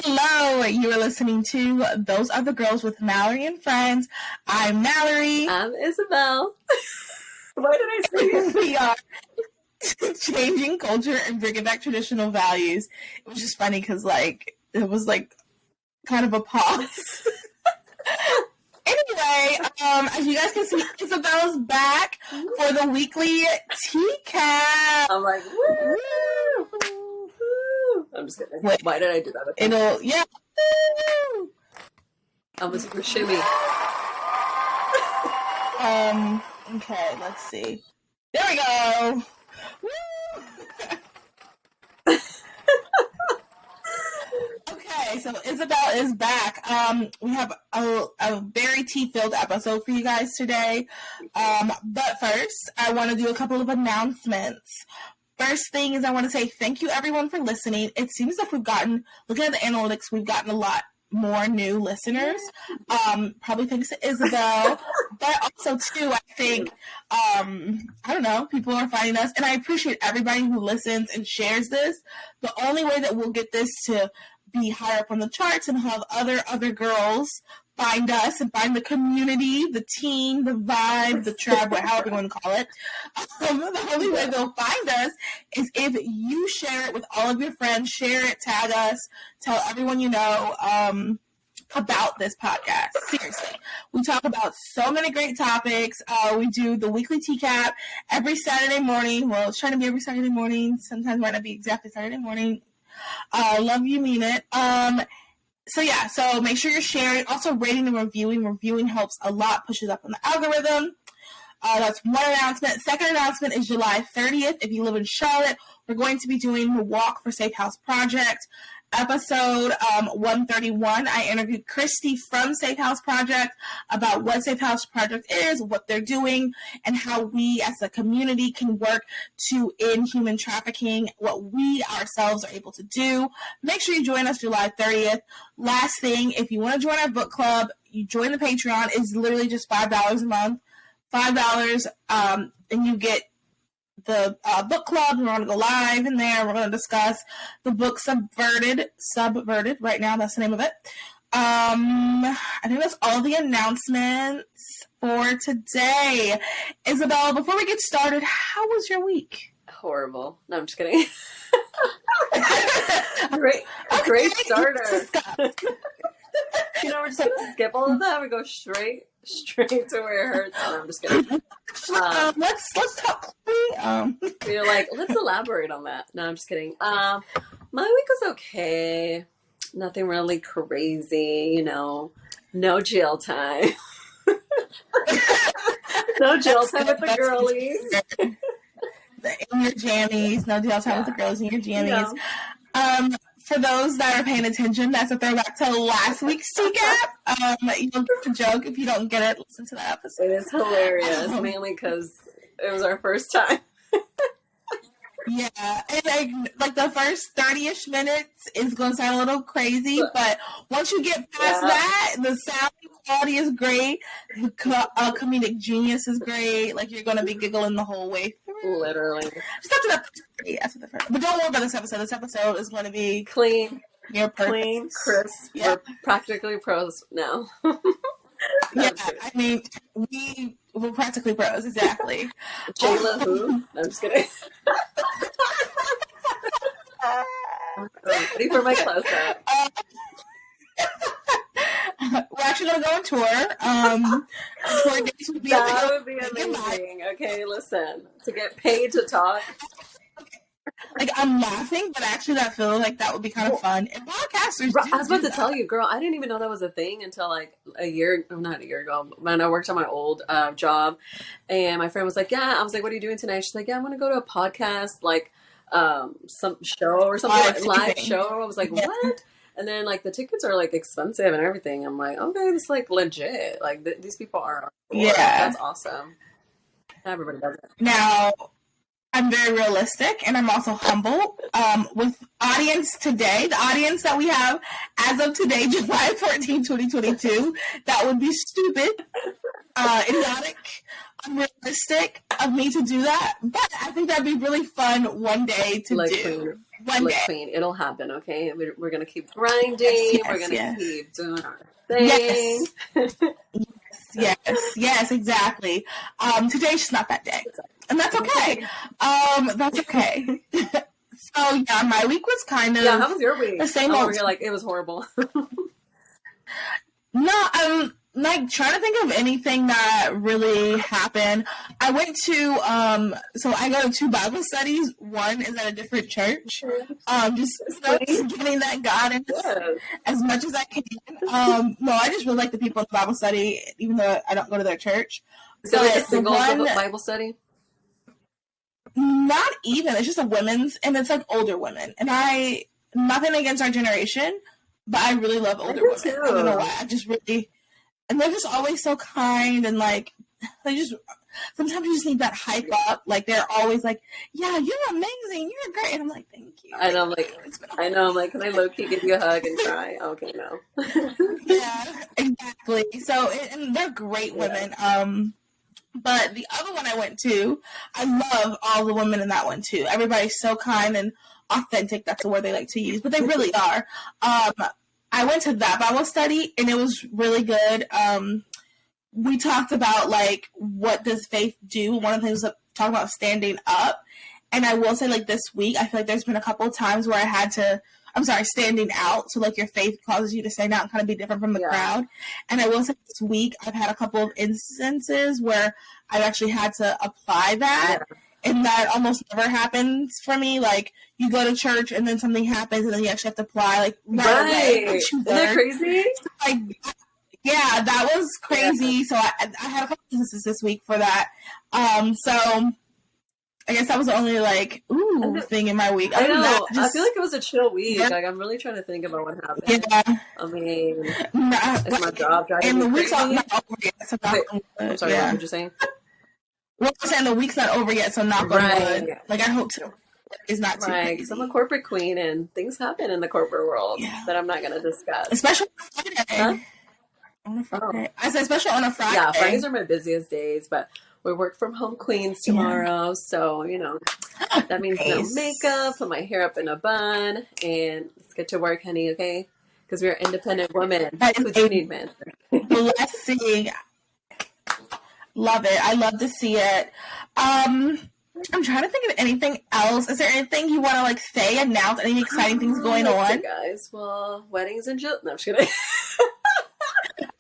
Hello, you are listening to Those Are the Girls with Mallory and Friends. I'm Mallory. I'm Isabel. Why did I say it? We are changing culture and bringing back traditional values. It was just funny because, it was kind of a pause. Anyway, as you guys can see, Isabel's back for the weekly teacap. I'm like, woo! I'm just kidding. Wait, why did I do that? Yeah. I'm a super shimmy. Okay, let's see. There we go. Woo! Okay, so Isabel is back. We have a very tea-filled episode for you guys today. But first, I want to do a couple of announcements. First thing is I want to say thank you, everyone, for listening. It seems like looking at the analytics, we've gotten a lot more new listeners. Probably thanks to Isabel. But also, too, I think, I don't know, people are finding us. And I appreciate everybody who listens and shares this. The only way that we'll get this to be higher up on the charts and have other girls find us and find the community, the team, the vibe, the tribe, however you want to call it. The only way they'll find us is if you share it with all of your friends, share it, tag us, tell everyone you know about this podcast. Seriously. We talk about so many great topics. We do the weekly teacap every Saturday morning. Well, it's trying to be every Saturday morning. Sometimes it might not be exactly Saturday morning. Love you, mean it. So make sure you're sharing. Also, rating and reviewing. Reviewing helps a lot, pushes up on the algorithm. That's one announcement. Second announcement is July 30th. If you live in Charlotte, we're going to be doing the Walk for Safe House Project. Episode 131, I interviewed Christy from Safe House Project about what Safe House Project is, what they're doing, and how we as a community can work to end human trafficking, what we ourselves are able to do. Make sure you join us July 30th. Last thing, if you want to join our book club, you join the Patreon. It's literally just $5 a month. $5, and you get the book club. We're going to go live in there. We're going to discuss the book Subverted right now. That's the name of it. I think that's all the announcements for today. Isabel, before we get started, how was your week? Horrible. No, I'm just kidding. Great starter. We're just going to skip all of that. We go straight to where it hurts. No, I'm just kidding. Let's talk. Let's elaborate on that. No, I'm just kidding. My week was okay. Nothing really crazy, no jail time. No jail time with the girlies. In your jammies. No jail time with the girls in your jammies. Yeah. For those that are paying attention, that's a throwback to last week's teacap. You don't get the joke. If you don't get it, listen to that episode. It is hilarious, mainly because it was our first time. Yeah, and the first 30-ish minutes is going to sound a little crazy, but once you get past that, the sound quality is great. The comedic genius is great. You're going to be giggling the whole way through. Literally. Just after that first. But don't worry about this episode. This episode is going to be clean. You're perfect. Clean, crisp. Yeah. We're practically pros now. Yeah, I mean, we're practically pros, exactly. Jayla who? No, I'm just kidding. Ready for my close-up. We're actually going to go on tour. Tour dates would be that would be amazing. Okay, listen. To get paid to talk. I'm laughing, but actually that feels like that would be kind of fun. And podcasters I was about to tell you, girl, I didn't even know that was a thing until not a year ago, when I worked on my old job. And my friend was like, I was like, what are you doing tonight? She's like, I'm going to go to a podcast, some show or something, live show. I was like, what? And then the tickets are expensive and everything. I'm like, okay, this is legit. These people are. Yeah. That's awesome. Everybody does it. Now, I'm very realistic, and I'm also humble. With audience today, the audience that we have as of today, July 14, 2022, that would be stupid, idiotic, unrealistic of me to do that. But I think that'd be really fun one day to do. One Look, day. Queen, it'll happen, okay? We're going to keep grinding. Yes, We're going to yes. keep doing our thing. Yes, exactly. Today's just not that day. And that's okay. That's okay. So, yeah, my week was kind of how was your week? the same I'm old. over here like, it was horrible. No, I'm like trying to think of anything that really happened. I went to so I go to 2 Bible studies. One is at a different church. Just getting that guidance as much as I can. No, I just really like the people in the Bible study, even though I don't go to their church. Is it like a single Bible study? Not even. It's just a women's, and it's like older women. And nothing against our generation, but I really love older women. Too. I don't know why. I just really, and they're just always so kind, and like, they just, sometimes you just need that hype up. Like, they're always like, yeah, you're amazing, you're great. And I'm like, thank you. I know, I'm like, can I low-key give you a hug and cry? Okay, no. Yeah, exactly. So, and they're great women. But the other one I went to, I love all the women in that one too. Everybody's so kind and authentic. That's the word they like to use, but they really are. I went to that Bible study, and it was really good. We talked about, like, what does faith do? One of the things was talking about standing up. And I will say, like, this week, I feel like there's been a couple of times where I had to, standing out. So, like, your faith causes you to stand out and kind of be different from the crowd. And I will say this week, I've had a couple of instances where I've actually had to apply that. Yeah. And that almost never happens for me. Like, you go to church and then something happens and then you actually have to apply, like, right away. Isn't that crazy? So, like, yeah, that was crazy. Yeah. So I had a couple instances this week for that. So I guess that was the only, like, thing in my week. I know. I feel like it was a chill week. Like, I'm really trying to think about what happened. Yeah. I mean, is my job driving and me the week's crazy? not over yet. So I'm sorry, what were you saying? Well, I'm saying the week's not over yet, so knock on wood. Like, I hope so. It's not too crazy. Because I'm a corporate queen, and things happen in the corporate world that I'm not going to discuss. Especially on Friday. Huh? On a Friday. I said especially on a Friday. Yeah, Fridays are my busiest days, but we work from home queens tomorrow, so, you know, that means no makeup, put my hair up in a bun, and let's get to work, honey, okay? Because we're independent women. Who do you need, man? Blessing. Love it. I love to see it. I'm trying to think of anything else. Is there anything you want to, like, say, announce, any exciting things going on? See, guys. Well, weddings in July. No, I'm just kidding.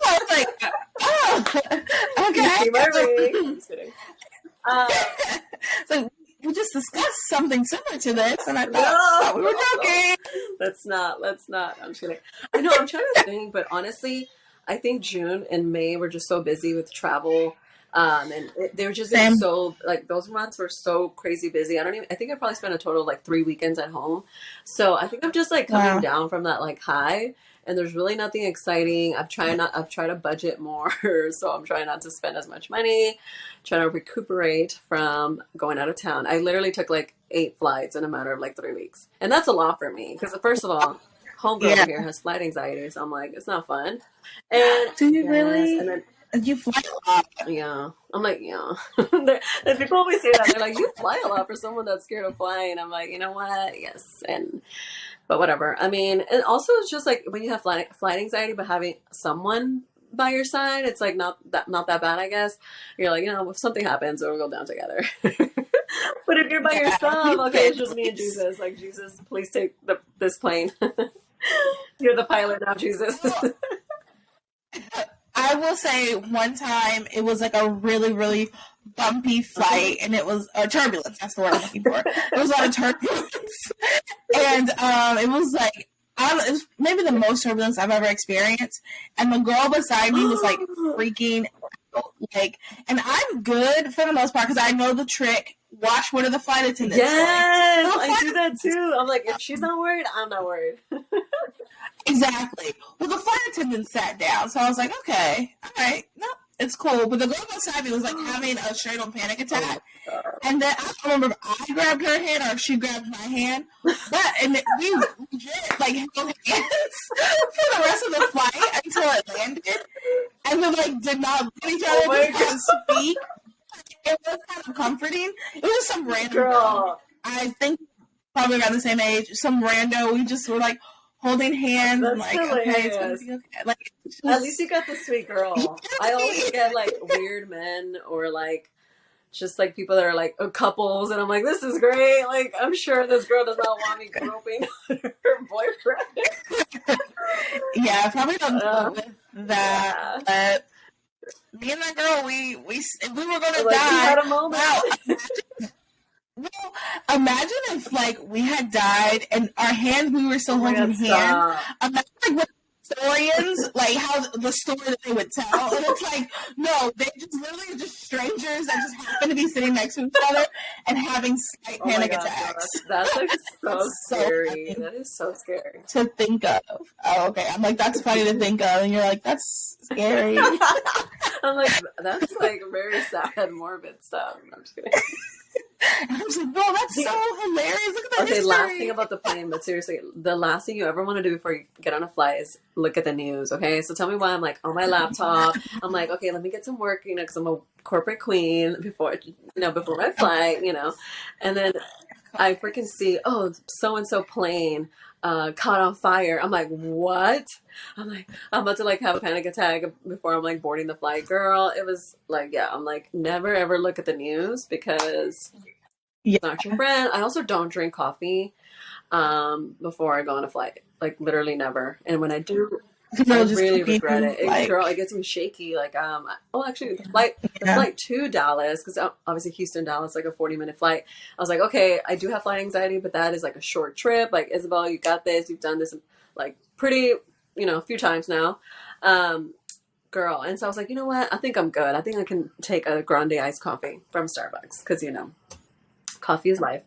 I was like, oh, okay. You see my ring. I'm just kidding. So we just discussed something similar to this, and I thought we were joking. Let's not. I'm just kidding. I know, I'm trying to think, but honestly, I think June and May were just so busy with travel. And they were just so, like, those months were so crazy busy. I think I probably spent a total of like 3 weekends at home. So I think I'm just like coming down from that like high, and there's really nothing exciting. I've tried to budget more. So I'm trying not to spend as much money, trying to recuperate from going out of town. I literally took like 8 flights in a matter of like 3 weeks. And that's a lot for me. Because first of all, homegirl over here has flight anxiety. So I'm like, it's not fun. And do you really? And then, you fly a lot. Yeah. I'm like, yeah. And people always say that. They're like, you fly a lot for someone that's scared of flying. I'm like, you know what? Yes. But whatever. I mean, and also it's just like when you have flight anxiety, but having someone by your side, it's like not that bad, I guess. You're like, you know, if something happens, we'll go down together. But if you're by yourself, okay, it's just me and Jesus. Like, Jesus, please take this plane. You're the pilot now, Jesus. I will say one time it was like a really, really bumpy flight, and it was turbulence. That's the word I'm looking for. It was a lot of turbulence. And it was like, it was maybe the most turbulence I've ever experienced. And the girl beside me was like freaking out. Like, and I'm good for the most part because I know the trick. Watch what are the flight attendants doing. I do that too. I'm like, if she's not worried, I'm not worried. Exactly. Well, the flight attendant sat down, so I was like, okay, all right, no, it's cool. But the girl beside me was like having a straight-on panic attack. And then I don't remember if I grabbed her hand or if she grabbed my hand. And we legit like held hands for the rest of the flight until it landed. And then like did not look at each other, just speak. It was kind of comforting. It was some random girl. I think probably around the same age. Some rando, we just were like holding hands. That's and like, hilarious. okay, it's gonna be okay. Like, just, at least you got the sweet girl. I always get like weird men or like just like people that are like couples, and I'm like, this is great. Like, I'm sure this girl does not want me groping her boyfriend. Yeah, probably don't deal with that. Yeah. But me and that girl, if we were gonna like, die, we had a moment. Well, imagine if like we had died and our hands, we were still holding hands. Imagine like what historians, like how the story that they would tell, and it's like, no, they just literally are just strangers that just happen to be sitting next to each other and having slight panic attacks. That's like so scary. So that is so scary to think of. Oh, okay. I'm like, that's funny to think of, and you're like, that's scary. I'm like, that's like very sad, morbid stuff. I'm just kidding. And I was like, no, that's so hilarious. Look at that. Okay, last thing about the plane, but seriously, the last thing you ever want to do before you get on a flight is look at the news, okay? So tell me why I'm like on my laptop. I'm like, okay, let me get some work, because I'm a corporate queen before my flight, And then I freaking see, oh, so-and-so plane caught on fire. I'm like, what? I'm like, I'm about to like have a panic attack before I'm like boarding the flight. Girl, it was like, yeah, I'm like, never ever look at the news because it's not your friend. I also don't drink coffee before I go on a flight. Like literally never. And when I do, I really regret it. Girl, it gets me shaky. Like, actually, the flight to Dallas, because obviously Houston, Dallas, like a 40-minute flight. I was like, okay, I do have flight anxiety, but that is like a short trip. Like, Isabel, you got this. You've done this like pretty, a few times now. Girl. And so I was like, you know what? I think I'm good. I think I can take a grande iced coffee from Starbucks because, coffee is life.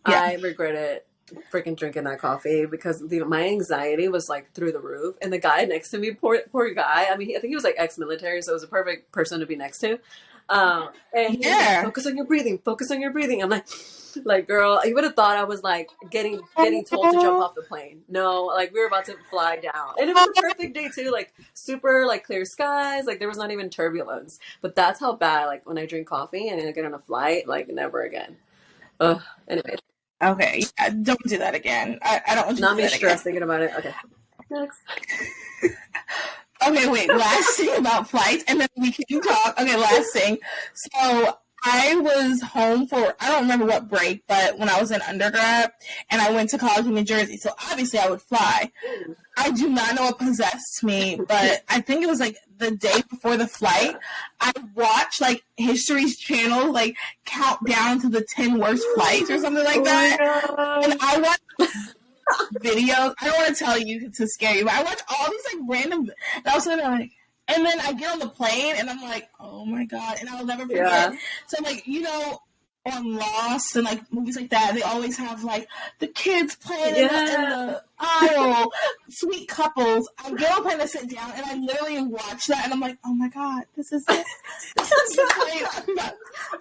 I regret it. Freaking drinking that coffee because my anxiety was like through the roof, and the guy next to me, poor guy. I mean, I think he was like ex-military, so it was a perfect person to be next to. And he was like, focus on your breathing. I'm like, girl, you would have thought I was like getting told to jump off the plane. No, like we were about to fly down, and it was a perfect day too. Like super like clear skies, like there was not even turbulence. But that's how bad. Like when I drink coffee and I get on a flight, like never again. Anyway. Okay, yeah, don't do that again. I don't want you to do that stressed thinking about it. Okay, next. Okay, wait. Last thing about flights, and then we can talk. Okay, last thing. So I was home for, I don't remember what break, but when I was in undergrad, and I went to college in New Jersey, so obviously I would fly. I do not know what possessed me, but I think it was like the day before the flight, I watched like History's Channel like count down to the 10 worst flights or something like that. And I watched videos. I don't want to tell you to scare you, but I watch all these like random, and I was like, and then I get on the plane and I'm like, oh my God, and I'll never forget. Yeah. So like, on Lost and like movies like that, they always have like the kids playing in the aisle, sweet couples. I get on plane to sit down and I literally watch that and I'm like, oh my God, this is it. This is the plane.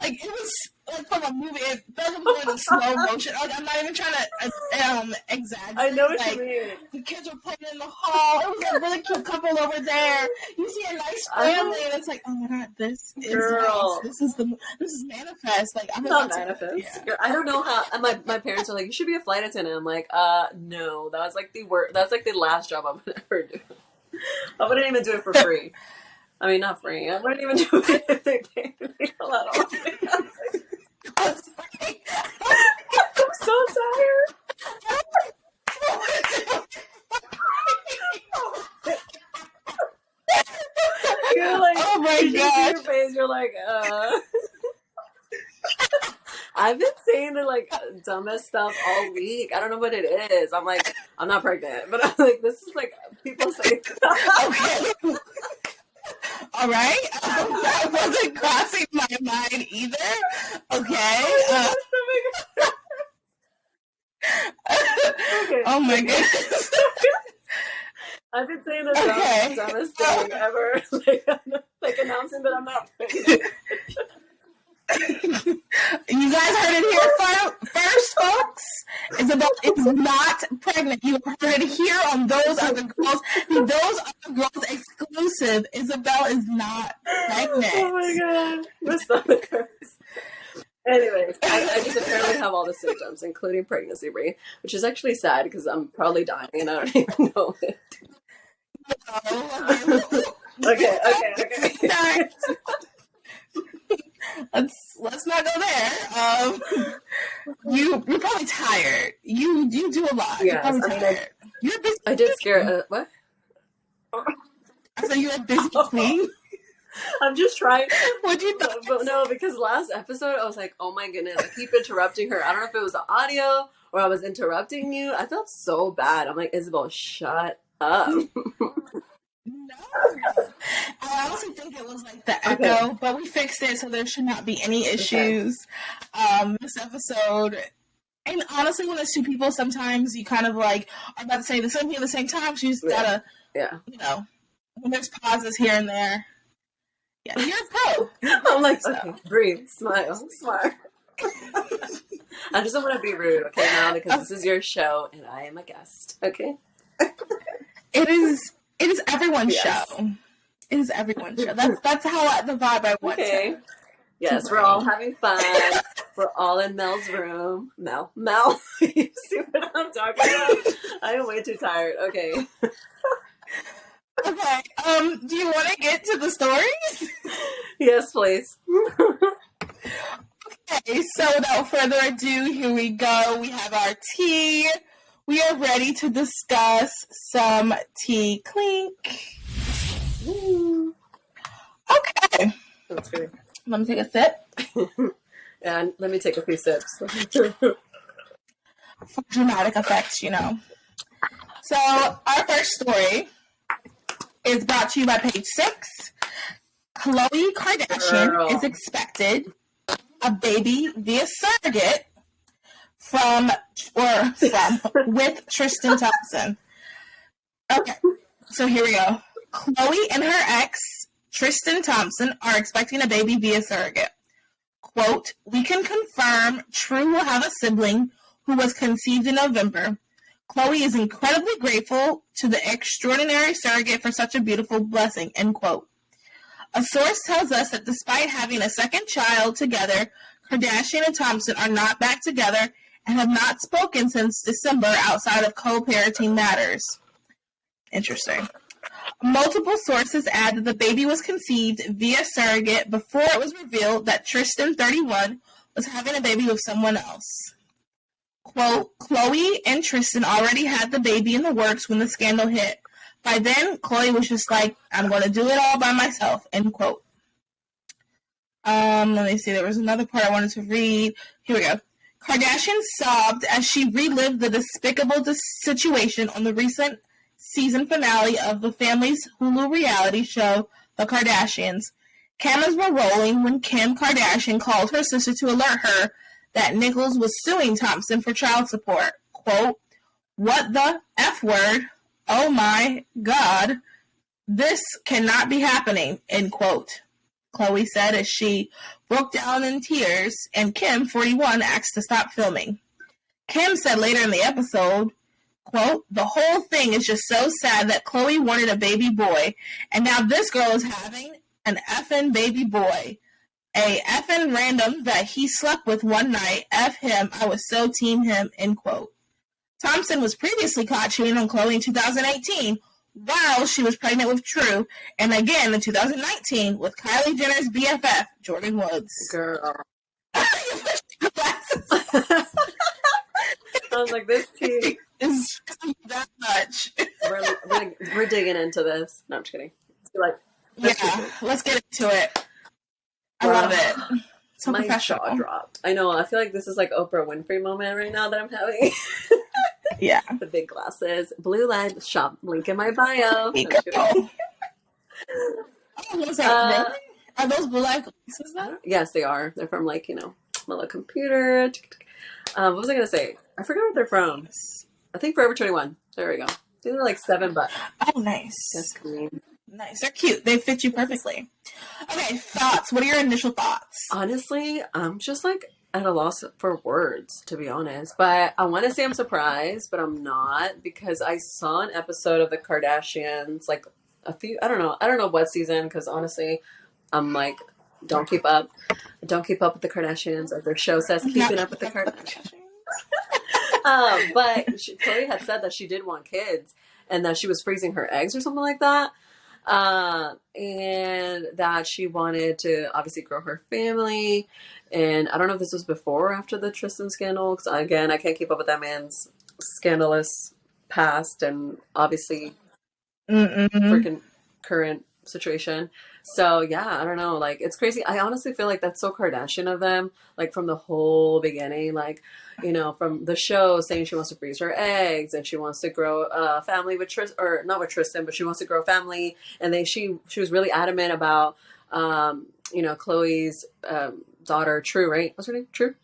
Like it was like from a movie. It felt like going in slow motion. Like, I'm not even trying to exaggerate. I know what you mean. The kids were playing in the hall. It was a really cute couple over there. You see a nice family, and it's like, oh my God, this is nice. This is manifest. Like I'm not manifest. Yeah. I don't know how. My parents are like, you should be a flight attendant. I'm like, no, that was like the worst. That's like the last job I would ever do. I wouldn't even do it for free. I mean, not free. I wouldn't even do it if they paid me a lot of money. I'm so tired. You're like, oh my God. Your face, you're like, I've been saying the like dumbest stuff all week. I don't know what it is. I'm like, I'm not pregnant, but I'm like, this is like people say. Okay. All right. That wasn't crossing my mind either. Okay. Okay. Oh my goodness. I've been saying the dumbest thing ever. Like announcing that I'm not pregnant. You guys heard it here first, folks. Isabel is not pregnant. You heard it here on Those Other Girls. Those Other Girls exclusive. Isabel is not pregnant. Oh my God. The stomach hurts. Anyways, I just apparently have all the symptoms, including pregnancy brain, which is actually sad because I'm probably dying and I don't even know it. Okay. Let's not go there. You're probably tired. You do a lot. Yes, you're probably tired. You're busy. I did scare. What? I said you're a busy queen. I'm just trying. What'd you think? But no, because last episode I was like, oh my goodness, I keep interrupting her. I don't know if it was the audio or I was interrupting you. I felt so bad. I'm like, Isabel, shut up. No. I also think it was like the echo, but we fixed it, so there should not be any issues. This episode, and honestly, when there's two people, sometimes you kind of like are about to say the same thing at the same time, so you just gotta, when there's pauses here and there. Yeah, you're a pro. I'm like, okay, breathe, smile. I just don't want to be rude, okay, now, because this is your show and I am a guest, okay? It is everyone's show. It is everyone's show. That's how the vibe I want to. Yes, we're all having fun. We're all in Mel's room. Mel. You see what I'm talking about? I am way too tired. Okay. Okay. Do you want to get to the stories? Yes, please. Okay, so without further ado, here we go. We have our tea. We are ready to discuss some tea clink. Ooh. Okay. That's good. Let me take a sip. And let me take a few sips. For dramatic effects, So, our first story is brought to you by Page 6. Khloe Kardashian is expected a baby via surrogate with Tristan Thompson. Okay, so here we go. Khloe and her ex, Tristan Thompson, are expecting a baby via surrogate. Quote, "We can confirm True will have a sibling who was conceived in November. Khloe is incredibly grateful to the extraordinary surrogate for such a beautiful blessing," end quote. A source tells us that despite having a second child together, Kardashian and Thompson are not back together and have not spoken since December outside of co-parenting matters. Interesting. Multiple sources add that the baby was conceived via surrogate before it was revealed that Tristan, 31, was having a baby with someone else. Quote, "Khloe and Tristan already had the baby in the works when the scandal hit. By then, Khloe was just like, I'm going to do it all by myself," end quote. Let me see. There was another part I wanted to read. Here we go. Kardashian sobbed as she relived the despicable situation on the recent season finale of the family's Hulu reality show, The Kardashians. Cameras were rolling when Kim Kardashian called her sister to alert her that Nichols was suing Thompson for child support. Quote, "What the F word? Oh my God. This cannot be happening," end quote. Khloe said as she broke down in tears, and Kim, 41, asked to stop filming. Kim said later in the episode, quote, "The whole thing is just so sad that Khloe wanted a baby boy, and now this girl is having an effing baby boy. A effing random that he slept with one night. F him. I was so team him," end quote. Thompson was previously caught cheating on Khloe in 2018 while she was pregnant with True, and again in 2019 with Kylie Jenner's BFF, Jordan Woods. Girl. I was like, this tea is that much. We're digging into this. No, I'm just kidding. Let's get into it. I love it. So my jaw dropped. I know. I feel like this is like Oprah Winfrey moment right now that I'm having. Yeah. The big glasses. Blue Light Shop. Link in my bio. What's that? Really? Are those blue light glasses though? Yes, they are. They're from my little computer. What was I going to say? I forgot what they're from. I think Forever 21. There we go. These are like $7. Oh, nice. Yes, queen. Nice. They're cute. They fit you perfectly. Okay, thoughts. What are your initial thoughts? Honestly, I'm just like at a loss for words, to be honest. But I want to say I'm surprised, but I'm not, because I saw an episode of the Kardashians, like I don't know what season, because honestly, I'm like don't keep up. Don't keep up with the Kardashians, as their show says, keeping up with the Kardashians. But Khloe had said that she did want kids and that she was freezing her eggs or something like that. And that she wanted to obviously grow her family. And I don't know if this was before or after the Tristan scandal, because again, I can't keep up with that man's scandalous past and obviously freaking current situation. So yeah, I don't know. Like, it's crazy. I honestly feel like that's so Kardashian of them. Like, from the whole beginning, like, you know, from the show saying she wants to freeze her eggs and she wants to grow a family with Tristan, or not with Tristan, but she wants to grow a family. And then she was really adamant about, you know, Khloe's daughter, True, right? What's her name? True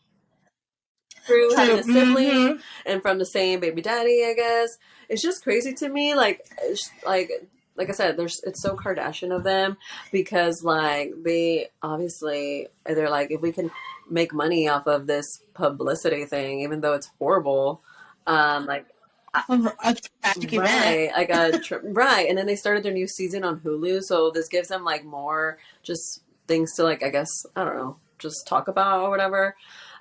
having a sibling and from the same baby daddy, I guess. It's just crazy to me. Like, like I said, it's so Kardashian of them, because like they obviously, they're like, if we can make money off of this publicity thing, even though it's horrible, like a tragic event. Right, and then they started their new season on Hulu, so this gives them like more just things to, like, I guess, I don't know, just talk about or whatever.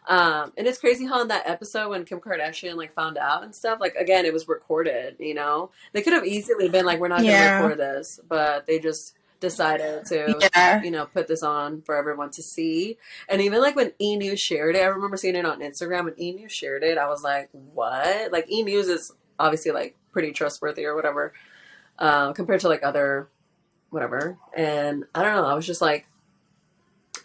And it's crazy how in that episode when Kim Kardashian like found out and stuff, like, again, it was recorded, you know, they could have easily been like, we're not going to record this, but they just decided to, you know, put this on for everyone to see. And even like when E! News shared it, I remember seeing it on Instagram, when E! News shared it, I was like, what? Like, E! News is obviously like pretty trustworthy or whatever, compared to like other whatever. And I don't know, I was just like,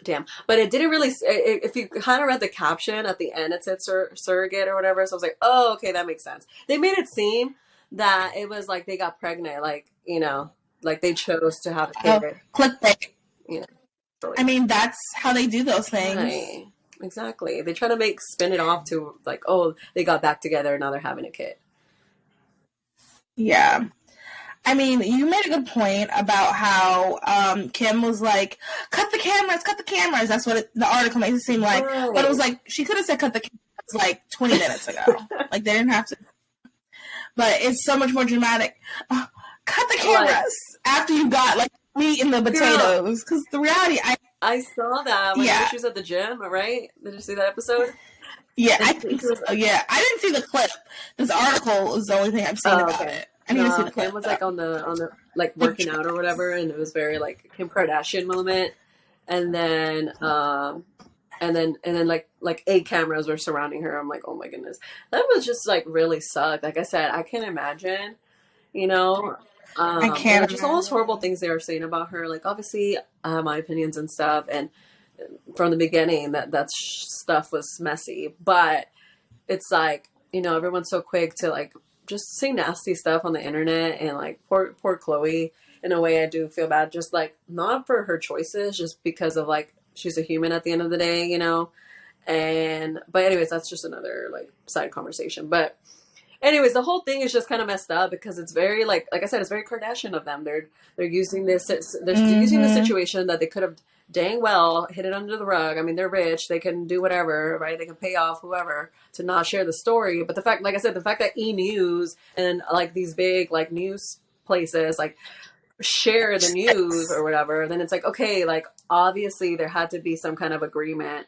damn. But it didn't really, if you kind of read the caption at the end, it said surrogate or whatever. So I was like, oh, okay, that makes sense. They made it seem that it was like they got pregnant, like, you know, like they chose to have a kid. Clickbait. You know, I mean, that's how they do those things. Right. Exactly. They try to spin it off to like, oh, they got back together and now they're having a kid. Yeah. I mean, you made a good point about how Kim was like, cut the cameras. That's what the article makes it seem like. Right. But it was like, she could have said cut the cameras like 20 minutes ago. Like, they didn't have to. But it's so much more dramatic. Cut the cameras after you got like meat in the potatoes. Because the reality, I saw that when she was at the gym, right? Did you see that episode? Yeah, I think so. Yeah, I didn't see the clip. This article is the only thing I've seen about it. I need to see the clip. Kim was like on the like working out or whatever, and it was very like Kim Kardashian moment. And then like 8 cameras were surrounding her. I'm like, oh my goodness, that was just like really sucked. Like I said, I can't imagine, you know. I can't. Just all those horrible things they were saying about her. Like, obviously, I have my opinions and stuff, and from the beginning that stuff was messy. But it's like, you know, everyone's so quick to like just say nasty stuff on the internet, and like poor Khloe. In a way, I do feel bad, just like not for her choices, just because of like she's a human at the end of the day, you know. But anyways, that's just another like side conversation. But anyways, the whole thing is just kind of messed up, because it's very like I said, it's very Kardashian of them. They're using this, using the situation that they could have dang well hid it under the rug. I mean, they're rich, they can do whatever, right? They can pay off whoever to not share the story. But the fact, like I said, the fact that E! News and like these big like news places like share the news or whatever, then it's like, okay, like obviously there had to be some kind of agreement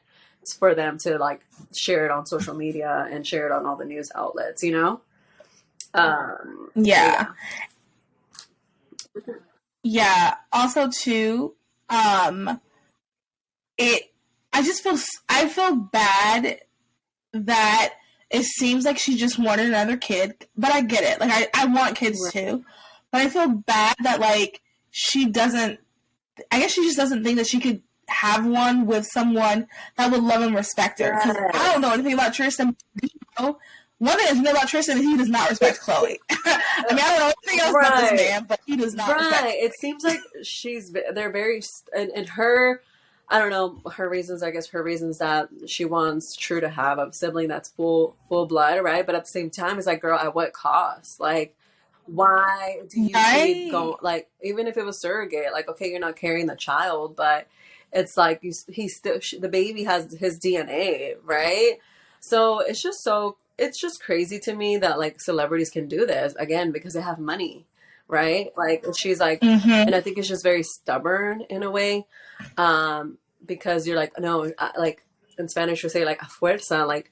for them to like share it on social media and share it on all the news outlets, you know? Yeah. Also too, I feel bad that it seems like she just wanted another kid, but I get it. Like I want kids too, but I feel bad that like she doesn't, I guess she just doesn't think that she could have one with someone that would love and respect her. Because I don't know anything about Tristan. You know? One thing I know about Tristan is he does not respect Khloe. I mean, I don't know anything else about this man, but he does not respect her. It seems like they're very, and her, I don't know, her reasons, I guess her reasons that she wants True to have a sibling that's full blood, right? But at the same time, it's like, girl, at what cost? Like, why do you keep going? Like, even if it was surrogate, like, okay, you're not carrying the child, but it's like the baby has his DNA, right? So it's just crazy to me that like celebrities can do this again because they have money, right? Like she's like, and I think it's just very stubborn in a way. because you're like, no, like in Spanish we say like a fuerza, like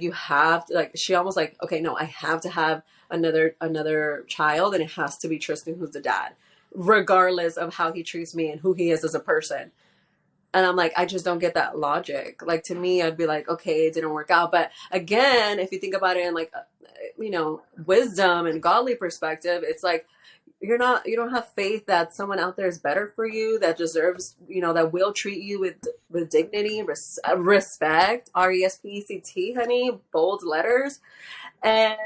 you have to, like she almost like, okay, no, I have to have another child, and it has to be Tristan who's the dad, regardless of how he treats me and who he is as a person. And I'm like, I just don't get that logic. Like, to me, I'd be like, okay, it didn't work out. But again, if you think about it in like, wisdom and godly perspective, it's like, you don't have faith that someone out there is better for you, that deserves, that will treat you with dignity, respect, RESPECT, honey, bold letters. And,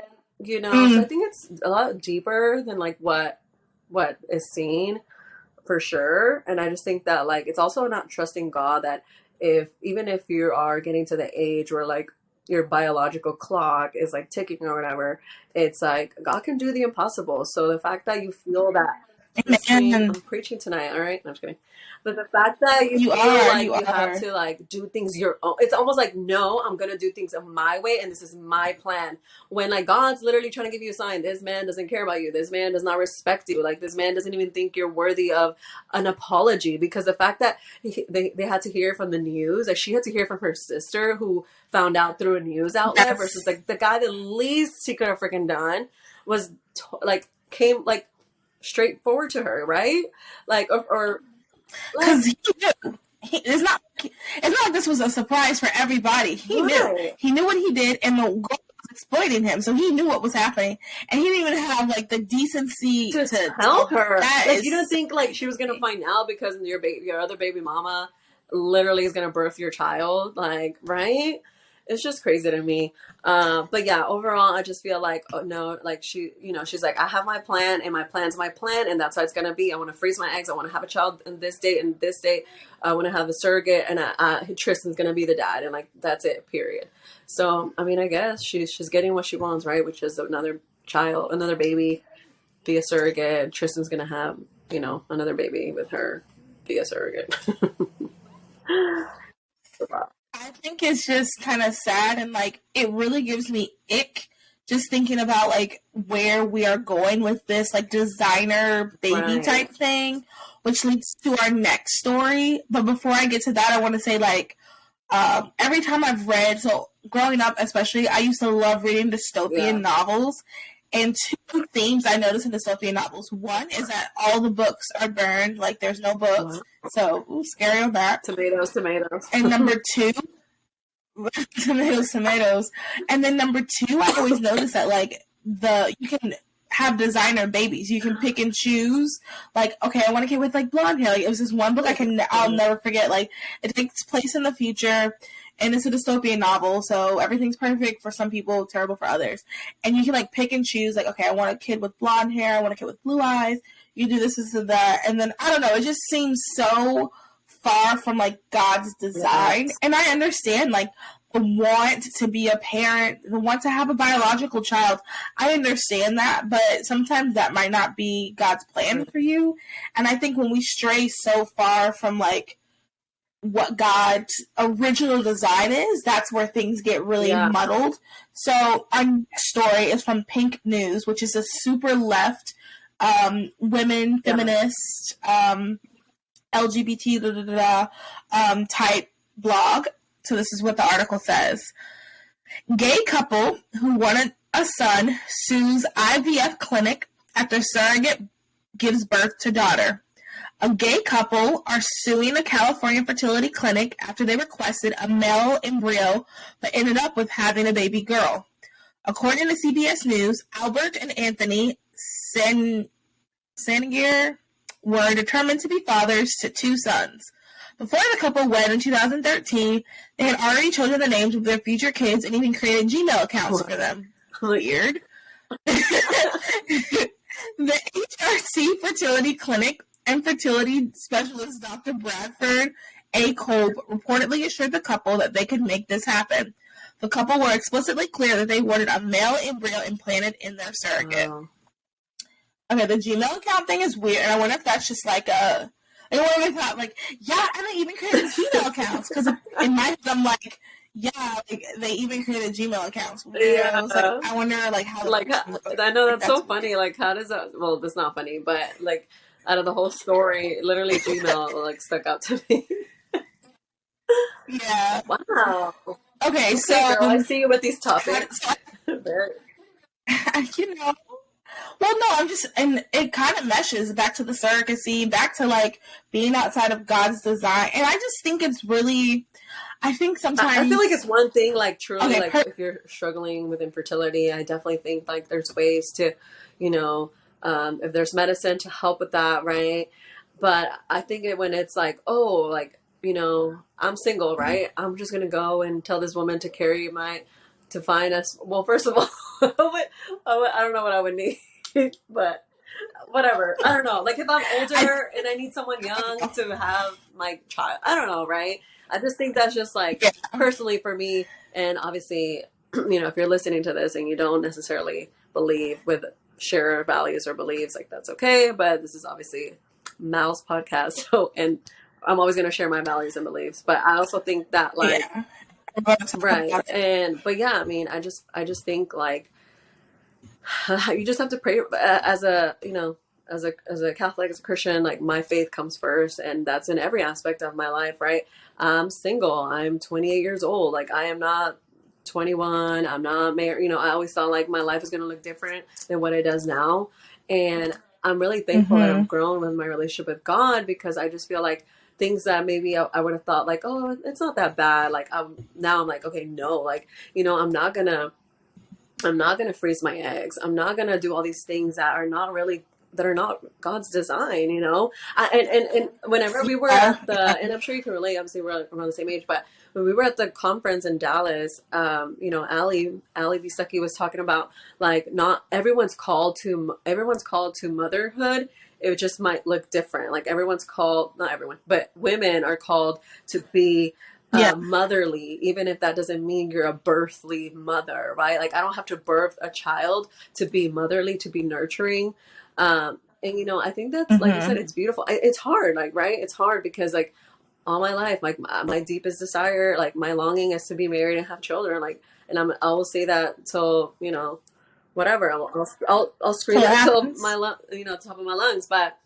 so I think it's a lot deeper than like what is seen, for sure. And I just think that like it's also not trusting God, that even if you are getting to the age where like your biological clock is like ticking or whatever, it's like God can do the impossible. So the fact that you feel that, I'm preaching tonight, all right? No, I'm just kidding. But the fact that you feel like you have to like do things your own, it's almost like, no, I'm gonna do things my way, and this is my plan. When like God's literally trying to give you a sign, this man doesn't care about you, this man does not respect you, like this man doesn't even think you're worthy of an apology. Because the fact that they had to hear from the news, like she had to hear from her sister who found out through a news outlet, versus like the guy, the least he could have freaking done was came like straightforward to her, right? Like, or because he knew. It's not like this was a surprise for everybody. He knew what he did, and the girl was exploiting him, so he knew what was happening, and he didn't even have like the decency to tell her. Like, you don't think like she was gonna find out because your other baby mama literally is gonna birth your child, like, right? It's just crazy to me. But yeah, overall, I just feel like, oh no, like she's like, I have my plan, and my plan's my plan, and that's how it's gonna be. I want to freeze my eggs. I want to have a child in this date and this date. I want to have a surrogate, and Tristan's gonna be the dad, and like that's it. Period. So I mean, I guess she's getting what she wants, right? Which is another child, another baby, be a surrogate. Tristan's gonna have another baby with her, be a surrogate. I think it's just kind of sad, and like it really gives me ick just thinking about like where we are going with this like designer baby type thing, which leads to our next story. But before I get to that, I want to say like every time I've read, so growing up especially, I used to love reading dystopian novels. And two themes I noticed in dystopian novels. One is that all the books are burned, like there's no books. So, scary on that. Tomatoes. And number two, tomatoes. And then number two, I always notice that like you can have designer babies. You can pick and choose. Like, okay, I want a kid with like blonde hair. Like, it was this one book I'll never forget. Like, it takes place in the future. And it's a dystopian novel, so everything's perfect for some people, terrible for others. And you can like pick and choose, like, okay, I want a kid with blonde hair, I want a kid with blue eyes. You do this and that, and then I don't know. It just seems so far from like God's design. Yes. And I understand like the want to be a parent, the want to have a biological child. I understand that, but sometimes that might not be God's plan for you. And I think when we stray so far from like what God's original design is, that's where things get really muddled. So our next story is from Pink News, which is a super left women, feminist, LGBT type blog. So this is what the article says. Gay couple who wanted a son sues IVF clinic after surrogate gives birth to daughter. A gay couple are suing a California fertility clinic after they requested a male embryo but ended up with having a baby girl. According to CBS News, Albert and Anthony Sanigier were determined to be fathers to two sons. Before the couple wed in 2013, they had already chosen the names of their future kids and even created Gmail accounts for them. Weird. The HRC fertility clinic and fertility specialist Dr. Bradford A. Kolb reportedly assured the couple that they could make this happen. The couple were explicitly clear that they wanted a male embryo implanted in their surrogate. Oh. Okay, the Gmail account thing is weird, and I wonder if that's just like I thought, like, yeah, and they even created Gmail accounts, because in my head, I'm like, yeah, like, they even created Gmail accounts. Yeah. I was like, I wonder, like, how... Like, I know, that's so funny. Like, how does that... Well, that's not funny, but, like, out of the whole story, literally Gmail, like, stuck out to me. Yeah. Wow. Okay, Okay, girl, I so, see you with these topics. so you know, well, no, I'm just, and it kind of meshes back to the surrogacy, back to like being outside of God's design. And I just think it's really, I think I feel sometimes, like it's one thing, like truly, okay, like if you're struggling with infertility, I definitely think like there's ways to, you know, if there's medicine to help with that, right? But I think when it's like, oh, like, I'm single, right? I'm just gonna go and tell this woman to carry to find us. Well, first of all, I don't know what I would need, but whatever. I don't know. Like if I'm I, older and I need someone young to have my child, I don't know, right? I just think that's just like yeah, personally for me. And obviously, if you're listening to this and you don't necessarily believe with share values or beliefs, like that's okay. But this is obviously Mal's podcast, so and I'm always going to share my values and beliefs. But I also think that like yeah, we're going to talk right about it. but yeah, I mean, I just think like you just have to pray as a as a Catholic, as a Christian. Like my faith comes first, and that's in every aspect of my life, right? I'm single, I'm 28 years old, like I am not 21, I'm not married. I always thought like my life is going to look different than what it does now, and I'm really thankful that Mm-hmm. I've grown with my relationship with God, because I just feel like things that maybe I would have thought like, oh, it's not that bad, like now I'm like, okay, no, like I'm not gonna freeze my eggs. I'm not gonna do all these things that are not God's design. And whenever we were Yeah, at and I'm sure you can relate. Obviously, we're around the same age, but when we were at the conference in Dallas, Ali Bisaki was talking about like not everyone's called to motherhood. It just might look different. Like everyone's called, not everyone, but women are called to be yeah, motherly, even if that doesn't mean you're a birthly mother, right? Like I don't have to birth a child to be motherly, to be nurturing. And I think that's, like you said, mm-hmm. it's beautiful. It's hard, like, right? It's hard because like all my life, like my deepest desire, like my longing is to be married and have children. Like, and I will say that till, whatever. I'll scream So it that till happens. top of my lungs. But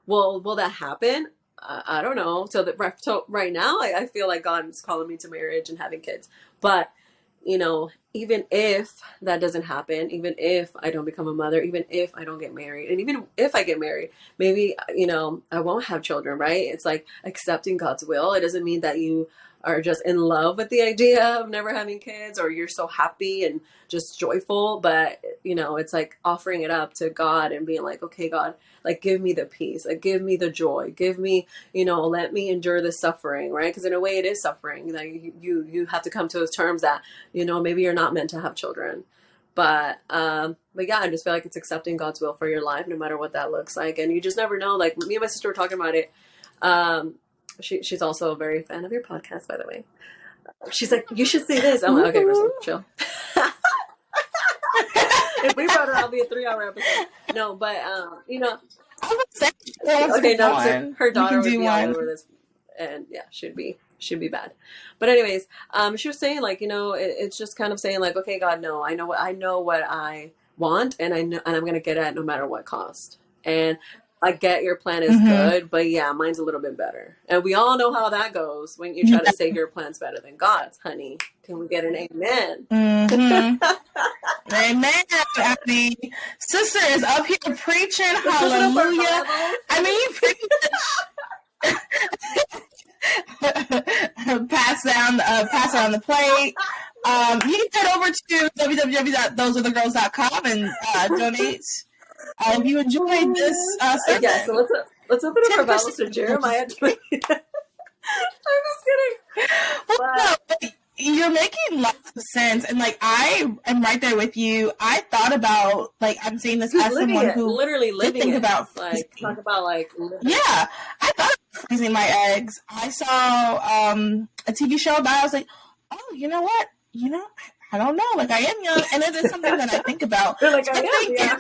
will that happen? I don't know. So right now, I feel like God is calling me to marriage and having kids. But even if that doesn't happen, even if I don't become a mother, even if I don't get married, and even if I get married, maybe I won't have children, right? It's like accepting God's will. It doesn't mean that you are just in love with the idea of never having kids, or you're so happy and just joyful, but it's like offering it up to God and being like, okay, God, like give me the peace, like give me the joy, give me, let me endure the suffering, right? Because in a way it is suffering that you have to come to those terms that maybe you're not meant to have children. But yeah, I just feel like it's accepting God's will for your life, no matter what that looks like. And you just never know. Like me and my sister were talking about it. She's also a very fan of your podcast, by the way. She's like, you should say this. I'm like, okay, Crystal, Ooh. chill. If we brought her, I'll be a 3-hour episode. No, but I would say she wants to okay, go no, on. her We can daughter would do be all one. over this, and yeah, should be bad. But anyways, she was saying like, it's just kind of saying like, okay, God, no, I know what I want, and I know, and I'm gonna get it no matter what cost. And I get your plan is Mm-hmm. good, but yeah, mine's a little bit better. And we all know how that goes when you try to Yeah. say your plan's better than God's, honey. Can we get an amen? Mm-hmm. Amen, Abby. Sister is up here preaching. We're pushing up our Hallelujah. Bibles. I mean, pass around the plate. You can head over to www.thosearethegirls.com and donate. If you enjoyed this Yeah, so sermon, let's open up our 10%. Bibles to Jeremiah 20. I'm just kidding. Well, But no, but you're making lots of sense, and like I am right there with you. I thought about like I'm saying this who's as living someone it? who Literally did living think it. about Like talk freezing. about like living. Yeah, I thought about freezing my eggs. I saw a TV show about it. I was like, oh, you know what? I don't know. Like I am young, and it is something that I think about. You're like, So I I am, think yeah.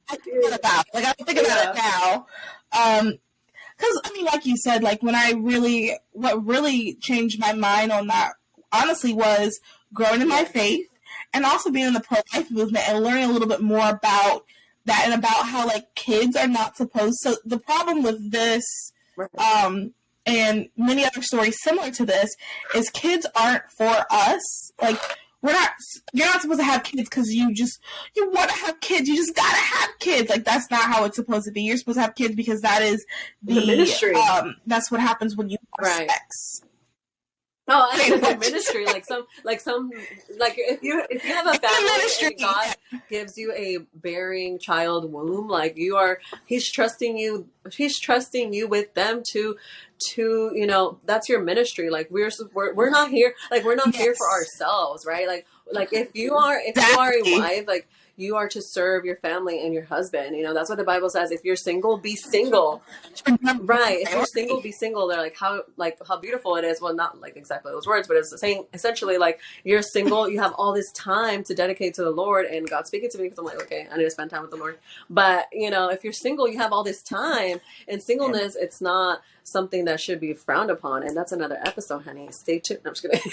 I think about like I think about it now. Because I mean, like you said, like what really changed my mind on that, honestly, was growing in my faith, and also being in the pro-life movement and learning a little bit more about that and about how like kids are not supposed. So the problem with this, Right. and many other stories similar to this, is kids aren't for us. Like, you're not supposed to have kids because you want to have kids. You just gotta have kids. Like, that's not how it's supposed to be. You're supposed to have kids because that is the ministry. That's what happens when you have sex. Oh, I said the ministry, like if you have a family and God gives you a bearing child womb, like he's trusting you with them to that's your ministry. Like we're not here, like we're not here for ourselves, right? Like if you are a wife, like you are to serve your family and your husband. That's what the Bible says. If you're single, be single. Right. If you're single, be single. They're like how beautiful it is. Well, not like exactly those words, but it's saying essentially like you're single, you have all this time to dedicate to the Lord, and God's speaking to me because I'm like, okay, I need to spend time with the Lord. But if you're single, you have all this time, and singleness, it's not something that should be frowned upon. And that's another episode, honey. Stay tuned. No, I'm just kidding.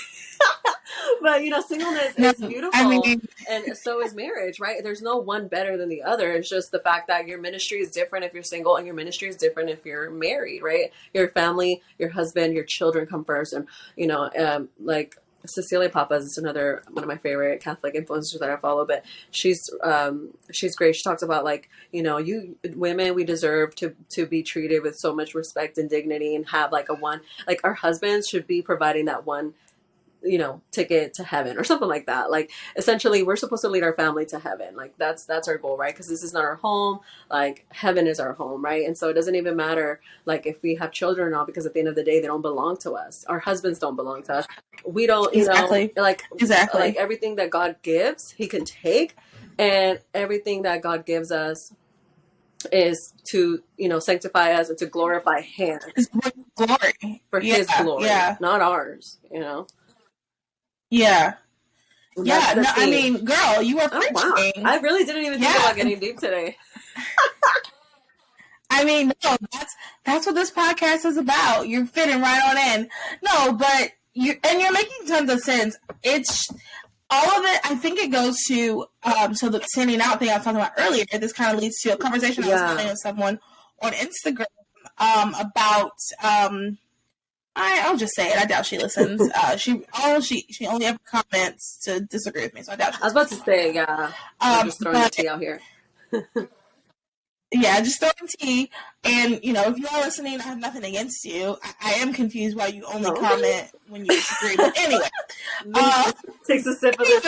But singleness is beautiful, and so is marriage, right? There's no one better than the other. It's just the fact that your ministry is different if you're single, and your ministry is different if you're married, right? Your family, your husband, your children come first, and like Cecilia Papas is another one of my favorite Catholic influencers that I follow, but she's great. She talks about like you women, we deserve to be treated with so much respect and dignity, and have like our husbands should be providing that one ticket to heaven or something like that. Like essentially we're supposed to lead our family to heaven. Like that's our goal, right? Because this is not our home. Like heaven is our home, right? And so it doesn't even matter like if we have children or not, because at the end of the day they don't belong to us. Our husbands don't belong to us. We don't exactly. Like everything that God gives, he can take, and everything that God gives us is to sanctify us and to glorify him. His glory. For his glory, not ours. Yeah. Yeah. No, I mean, girl, you are preaching. Wow. I really didn't even think about getting deep today. I mean, no, that's what this podcast is about. You're fitting right on in. No, but you're making tons of sense. It's all of it. I think it goes to so the sending out thing I was talking about earlier. This kind of leads to a conversation I was having with someone on Instagram about I'll just say it. I doubt she listens. She only ever comments to disagree with me, so I doubt. I was about to say, I'm just throwing the tea out here. Yeah, just throwing tea. And if you are listening, I have nothing against you. I am confused why you only comment when you disagree. But anyway, takes a sip of this.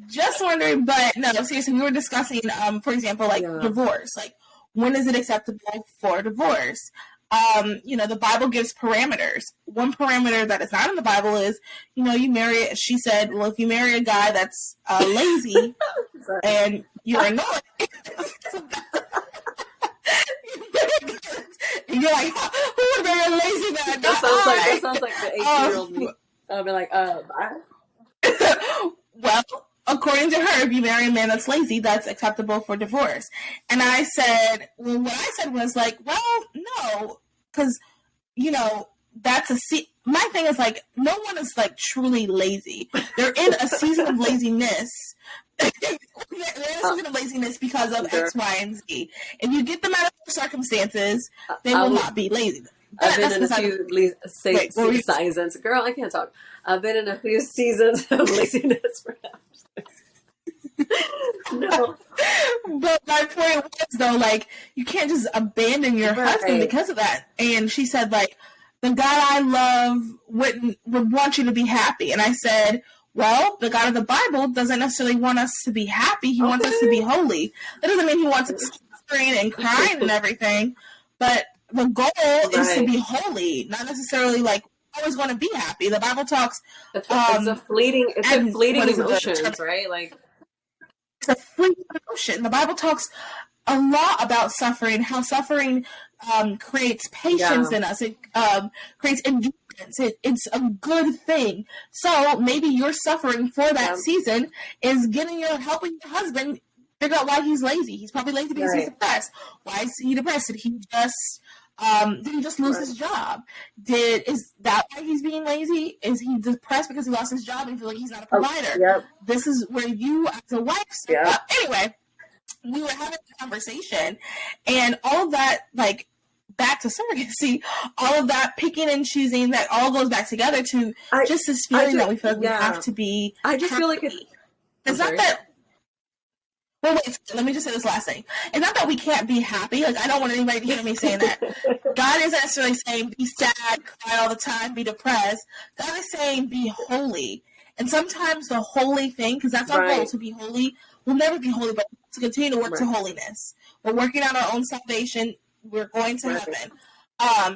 Just wondering, but no, seriously, we were discussing, for example, like divorce, like. When is it acceptable for divorce? The Bible gives parameters. One parameter that is not in the Bible is, you marry, she said, well, if you marry a guy that's lazy and you're annoyed, and you're like, who would marry a lazy man? That sounds like the 18-year-old me. I'll be like, well, according to her, if you marry a man that's lazy, that's acceptable for divorce. And I said, well, what I said was like, well, no, because, that's my thing is like, no one is like truly lazy. They're in a season of laziness. They're in a season of laziness because of X, Y, and Z. If you get them out of their circumstances, they will not be lazy. I've been in a few seasons. Girl, I can't talk. I've been in a few seasons of laziness, perhaps. No. But my point was though, like, you can't just abandon your husband because of that. And she said, like, the God I love would want you to be happy. And I said, well, the God of the Bible doesn't necessarily want us to be happy. He wants us to be holy. That doesn't mean he wants us suffering and crying and everything. But the goal is to be holy, not necessarily like always want to be happy. The Bible talks. It's a fleeting emotions, right? Like. It's a fleeting emotion. The Bible talks a lot about suffering, how suffering creates patience in us. It creates endurance. It's a good thing. So maybe your suffering for that season is helping your husband figure out why he's lazy. He's probably lazy because he's depressed. Why is he depressed? Did he just lose his job? Is that why he's being lazy? Is he depressed because he lost his job and feels like he's not a provider? This is where you as a wife step up. Anyway, we were having a conversation, and all of that, like, back to surrogacy, all of that picking and choosing, that all goes back together to just this feeling that we feel like we have to be I just happy. feel like it's not that. Well, wait, let me just say this last thing. It's not that we can't be happy. Like, I don't want anybody to hear me saying that. God isn't necessarily saying be sad, cry all the time, be depressed. God is saying be holy. And sometimes the holy thing, because that's our goal, to be holy, we'll never be holy, but to continue to work to holiness. We're working on our own salvation. We're going to heaven.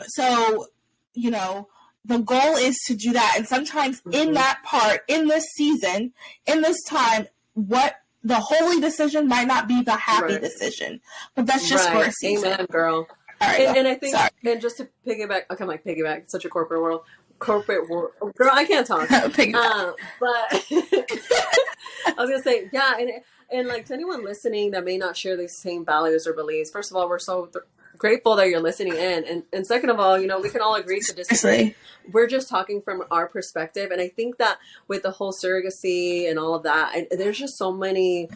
So, you know, the goal is to do that. And sometimes in that part, in this season, in this time, what the holy decision might not be the happy decision, but that's just for a season. Amen, girl. All right, and I think, and just to piggyback, okay, I'm like piggyback, such a corporate world, girl, I can't talk. But I was gonna say, yeah, and like to anyone listening that may not share these same values or beliefs, first of all, we're so grateful that you're listening in, and second of all, you know, we can all agree to disagree. We're just talking from our perspective, and I think that with the whole surrogacy and all of that, there's just so many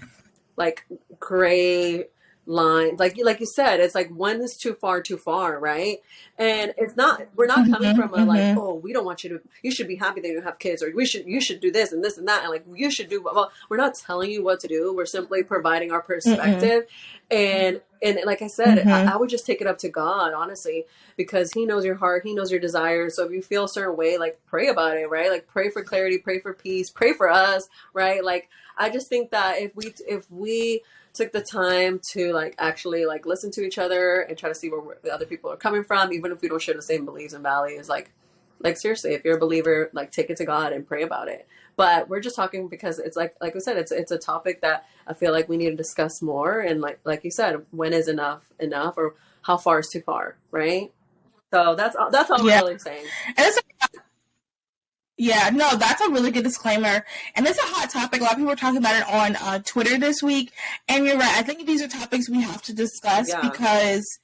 like gray lines, like you said, it's like one is too far, right? And it's not, we're not coming from a like, oh, we don't want you should be happy that you have kids, or you should do this and this and that, and like you should do, well, we're not telling you what to do, we're simply providing our perspective. And like I said, I would just take it up to God, honestly, because he knows your heart, he knows your desires. So if you feel a certain way, like pray about it, right? Like pray for clarity, pray for peace, pray for us, right? Like I just think that if we took the time to like actually like listen to each other and try to see where the other people are coming from, even if we don't share the same beliefs and values, like seriously, if you're a believer, like take it to God and pray about it. But we're just talking because it's like we said, it's a topic that I feel like we need to discuss more. And like you said, when is enough, or how far is too far, right? So that's all we're really saying. And that's a really good disclaimer. And it's a hot topic. A lot of people are talking about it on Twitter this week. And you're right. I think these are topics we have to discuss because,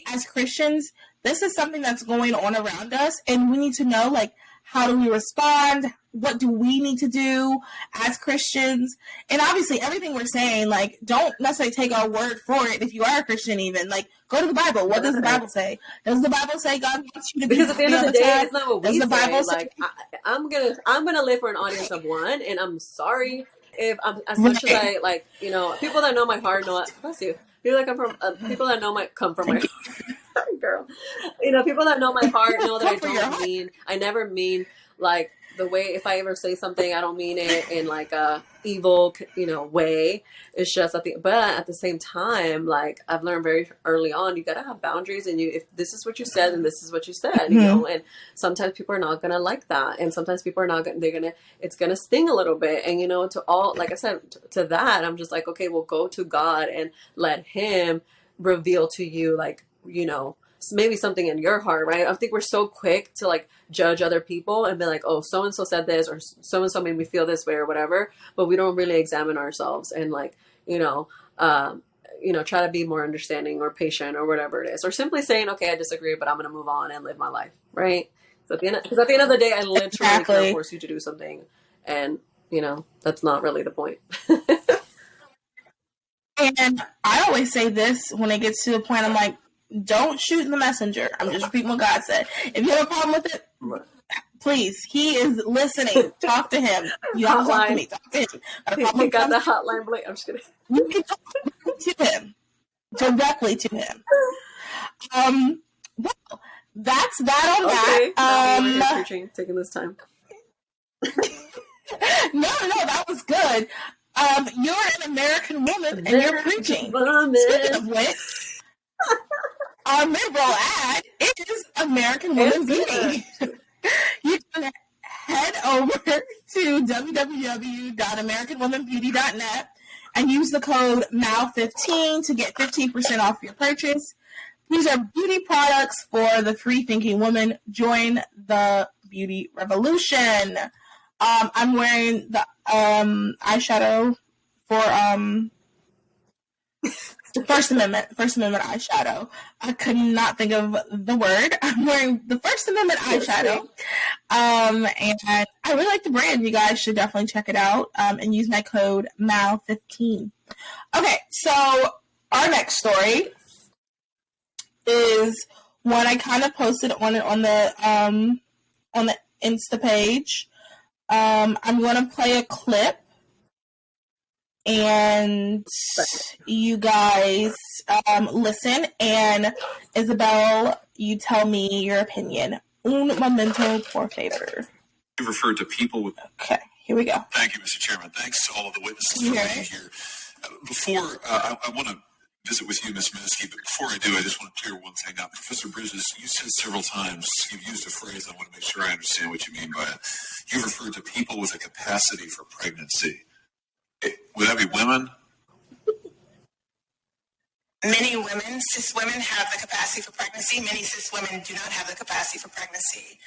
as Christians, this is something that's going on around us. And we need to know, like, how do we respond? What do we need to do as Christians? And obviously, everything we're saying, like, don't necessarily take our word for it if you are a Christian even. Like, go to the Bible. What does the Bible say? Does the Bible say God wants you to be Because at the end of the day, time? it's not what we say. Bible like, I'm gonna live for an audience of one, and I'm sorry if I'm as much as I like, you know, people that know my heart know. Bless you. People that come from people that know come from my heart, girl. You know, people that know my heart know that I never mean like the way, if I ever say something, I don't mean it in like a evil, you know, way. It's just but at the same time, like I've learned very early on, you gotta have boundaries, and if this is what you said, then this is what you said, you know. And sometimes people are not gonna like that, and sometimes people are not gonna. It's gonna sting a little bit, and you know, to all, like I said, to that, I'm just like, okay, well, go to God and let Him reveal to you, like, you know, maybe something in your heart, right? I think we're so quick to like judge other people and be like, oh, so-and-so said this, or so-and-so made me feel this way, or whatever. But we don't really examine ourselves and like, you know, try to be more understanding or patient or whatever it is, or simply saying, okay, I disagree, but I'm going to move on and live my life. Right. So because at the end of the day, I literally can't force you to do something. And, you know, that's not really the point. And I always say this when it gets to the point, I'm like, don't shoot the messenger. I'm just repeating what God said. If you have a problem with it, please, He is listening. Talk to Him. You don't talk to me. Talk to Him. He got the hotline blank. I'm just kidding. You can talk to Him. Directly to Him. Well, that's that on that. Preaching, taking this time. No, that was good. You're an American woman and you're preaching. Speaking of which, our mid-roll ad is American Woman Beauty. You can head over to www.americanwomanbeauty.net and use the code MAL15 to get 15% off your purchase. These are beauty products for the free-thinking woman. Join the beauty revolution. I'm wearing the eyeshadow for First Amendment eyeshadow. I could not think of the word. I'm wearing the First Amendment eyeshadow. And I really like the brand. You guys should definitely check it out and use my code MAL15. Okay, so our next story is one I kind of posted on the Insta page. I'm going to play a clip, and you guys listen. And Isabel, you tell me your opinion. Un momento, por favor. You referred to people with... Okay, here we go. Thank you, Mr. Chairman. Thanks to all of the witnesses for being here. Before, I want to visit with you, Ms. Minsky, but before I do, I just want to clear one thing up. Professor Bridges, you said several times, you've used a phrase, I want to make sure I understand what you mean by it. You referred to people with a capacity for pregnancy. Would that be women? Many women, cis women, have the capacity for pregnancy. Many cis women do not have the capacity for pregnancy.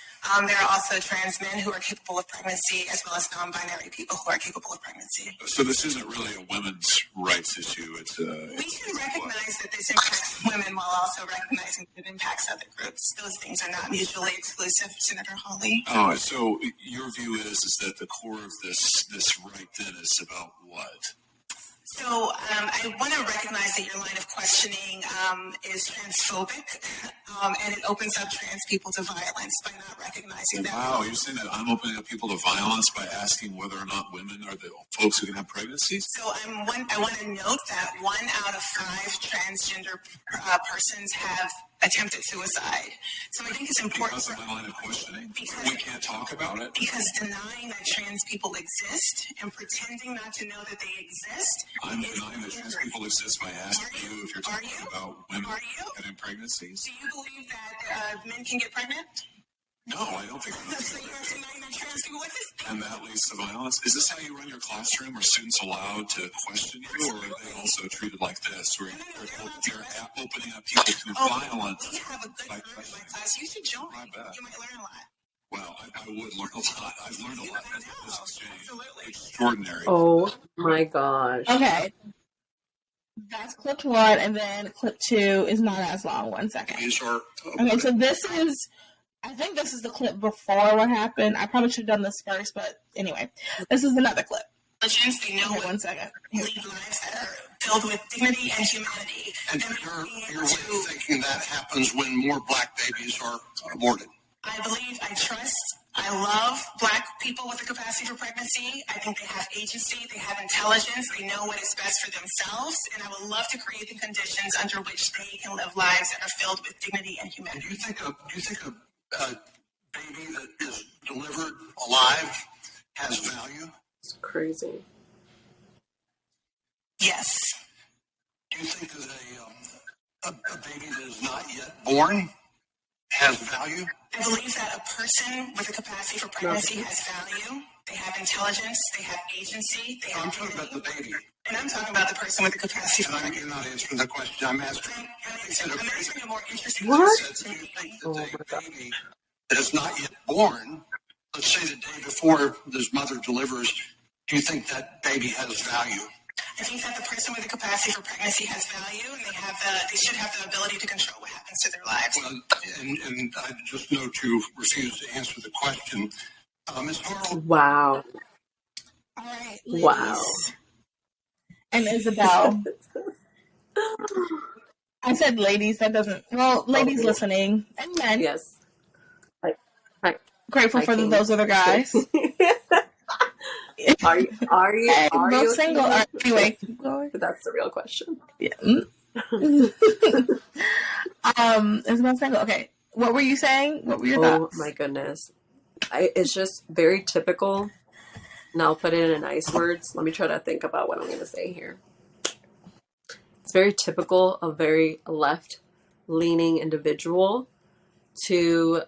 There are also trans men who are capable of pregnancy, as well as non-binary people who are capable of pregnancy. So this isn't really a women's rights issue. It's we can recognize that this impacts women while also recognizing that it impacts other groups. Those things are not mutually exclusive, Senator Hawley. Oh, so your view is that the core of this right then is about what? So I want to recognize that your line of questioning is transphobic, and it opens up trans people to violence by not recognizing that. Wow, you're saying that I'm opening up people to violence by asking whether or not women are the folks who can have pregnancies? So I want to note that 1 out of 5 transgender persons have attempted suicide. So I think it's important. Because of my line of questioning? Because we can't talk about it? Because denying that trans people exist and pretending not to know that they exist. I'm denying that trans people exist by asking you if you're talking about women having pregnancies. Do you believe that men can get pregnant? No, I don't think so. You're denying that trans people exist? And that leads to violence. Is this how you run your classroom? Are students allowed to question you, or are they also treated like this, where you're opening up people to violence? We have a good time in my class. You should join. You might learn a lot. Well, I would learn a lot. I've learned a lot in this exchange. Absolutely. Extraordinary. Oh my gosh. Okay. That's clip 1, and then clip 2 is not as long. 1 second. Okay, so I think this is the clip before what happened. I probably should have done this first, but anyway, this is another clip. They know 1 second. Lead lives that are filled with dignity and humanity. And you're thinking that happens when more black babies are aborted? I believe, I trust, I love black people with the capacity for pregnancy. I think they have agency, they have intelligence, they know what is best for themselves, and I would love to create the conditions under which they can live lives that are filled with dignity and humanity. Do you think a baby that is delivered alive has value? It's crazy. Yes. Do you think that a baby that is not yet born has value? I believe that a person with a capacity for pregnancy has value. They have intelligence. They have agency. They have. I'm talking about the baby. And I'm talking about the person with the capacity for pregnancy. You're not answering the question I'm asking. I'm answering a more interesting question. Do you think that a baby that is not yet born, let's say the day before this mother delivers, do you think that baby has value? I think that the person with the capacity for pregnancy has value, and they should have the ability to control what happens to their lives. Well, and I just note you refuse to answer the question. Ms. Harrell. Wow. All right, ladies. Wow. And Isabel. I said ladies, that doesn't, well, ladies listening, and men. Yes. Grateful for those other guys. Are you hey, are both you single? Anyway, keep going. That's the real question. Yeah. Isabel single? Okay. What were you saying? What were your thoughts? Oh my goodness. It's just very typical. And I'll put it in nice words. Let me try to think about what I'm going to say here. It's very typical of very left-leaning individual to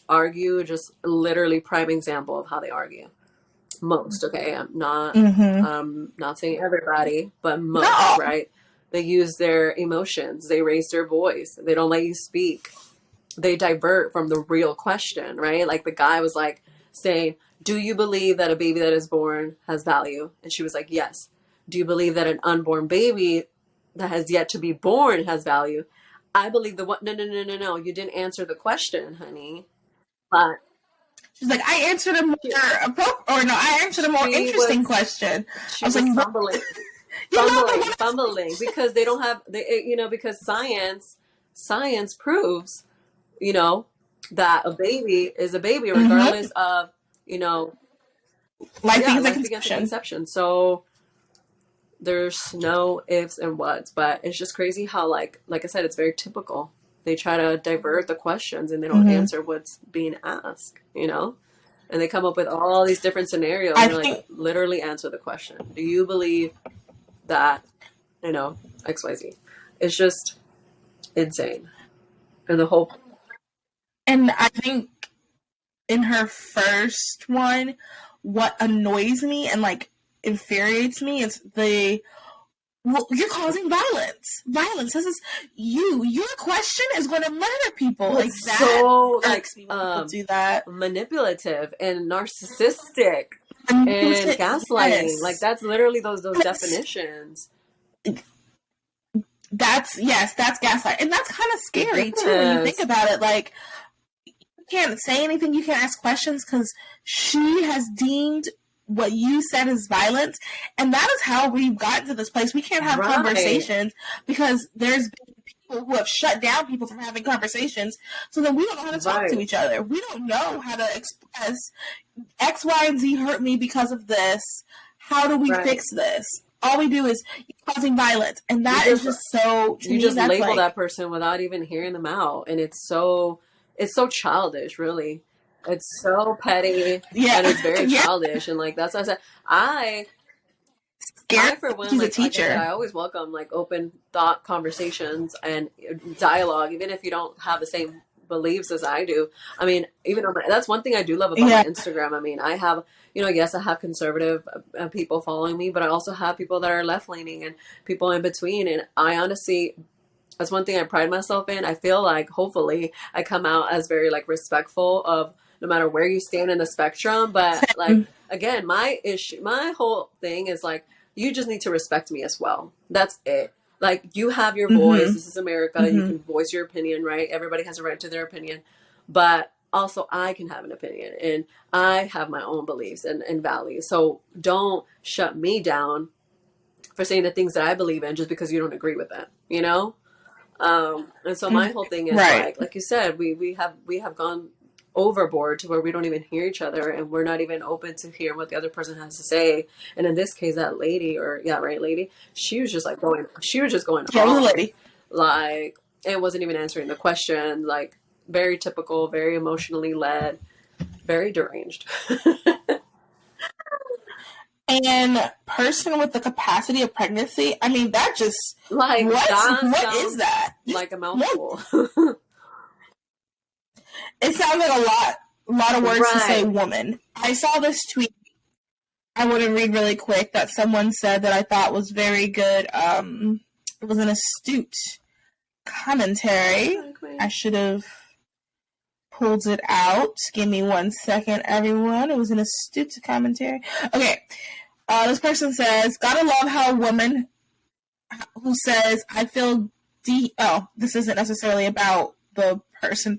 argue, just literally prime example of how they argue. Most, okay? I'm not saying everybody, but most, right? They use their emotions. They raise their voice. They don't let you speak. They divert from the real question, right? Like the guy was like saying, do you believe that a baby that is born has value? And she was like, yes. Do you believe that an unborn baby that has yet to be born has value? I believe the what? No. You didn't answer the question, honey. But she's like, I answered a more I answered a more interesting question. She was like, fumbling, because they don't have, because science science proves, you know, that a baby is a baby regardless of, you know, life begins at life begins at conception. conception. So there's no ifs and buts, but it's just crazy how, like I said, it's very typical. They try to divert the questions and they don't answer what's being asked, you know? And they come up with all these different scenarios. And they're like, literally answer the question. Do you believe that, you know, XYZ? It's just insane. And the whole... And I think in her first one, what annoys me and, like, infuriates me is you're causing violence. This is your question is going to murder people. Like that. So, like, people do that. Manipulative and narcissistic and gaslighting. Yes. Like, that's literally those definitions. That's gaslighting. And that's kind of scary too when you think about it. Like, you can't say anything, you can't ask questions because she has deemed what you said is violence, and that is how we've gotten to this place. We can't have conversations because there's been people who have shut down people from having conversations, so then we don't know how to talk to each other. We don't know how to express X, Y, and Z hurt me because of this. How do we fix this? All we do is causing violence, and that is just so... You just label that person without even hearing them out, and it's so childish, really. It's so petty, and it's very childish, and like that's what I said. For one, like I said, I always welcome like open thought conversations and dialogue, even if you don't have the same beliefs as I do. I mean, even on that's one thing I do love about my Instagram. I mean, I have, you know, yes, I have conservative people following me, but I also have people that are left leaning and people in between, and I honestly. That's one thing I pride myself in. I feel like hopefully I come out as very like respectful of no matter where you stand in the spectrum. But like, again, my whole thing is like, you just need to respect me as well. That's it. Like, you have your voice. This is America. You can voice your opinion, right? Everybody has a right to their opinion. But also I can have an opinion and I have my own beliefs and values. So don't shut me down for saying the things that I believe in just because you don't agree with them, you know? And so my whole thing is like you said, we have gone overboard to where we don't even hear each other and we're not even open to hear what the other person has to say. And in this case, that lady lady, she was just going off. Like, it wasn't even answering the question, like very typical, very emotionally led, very deranged. And person with the capacity of pregnancy, I mean, that just like what is that? Like a mouthful. It sounds like a lot of words to say woman. I saw this tweet I want to read really quick that someone said that I thought was very good. It was an astute commentary. I should have pulled it out. Give me 1 second, everyone. It was an astute commentary. Okay. This person says, gotta love how a woman who says, I feel this isn't necessarily about the person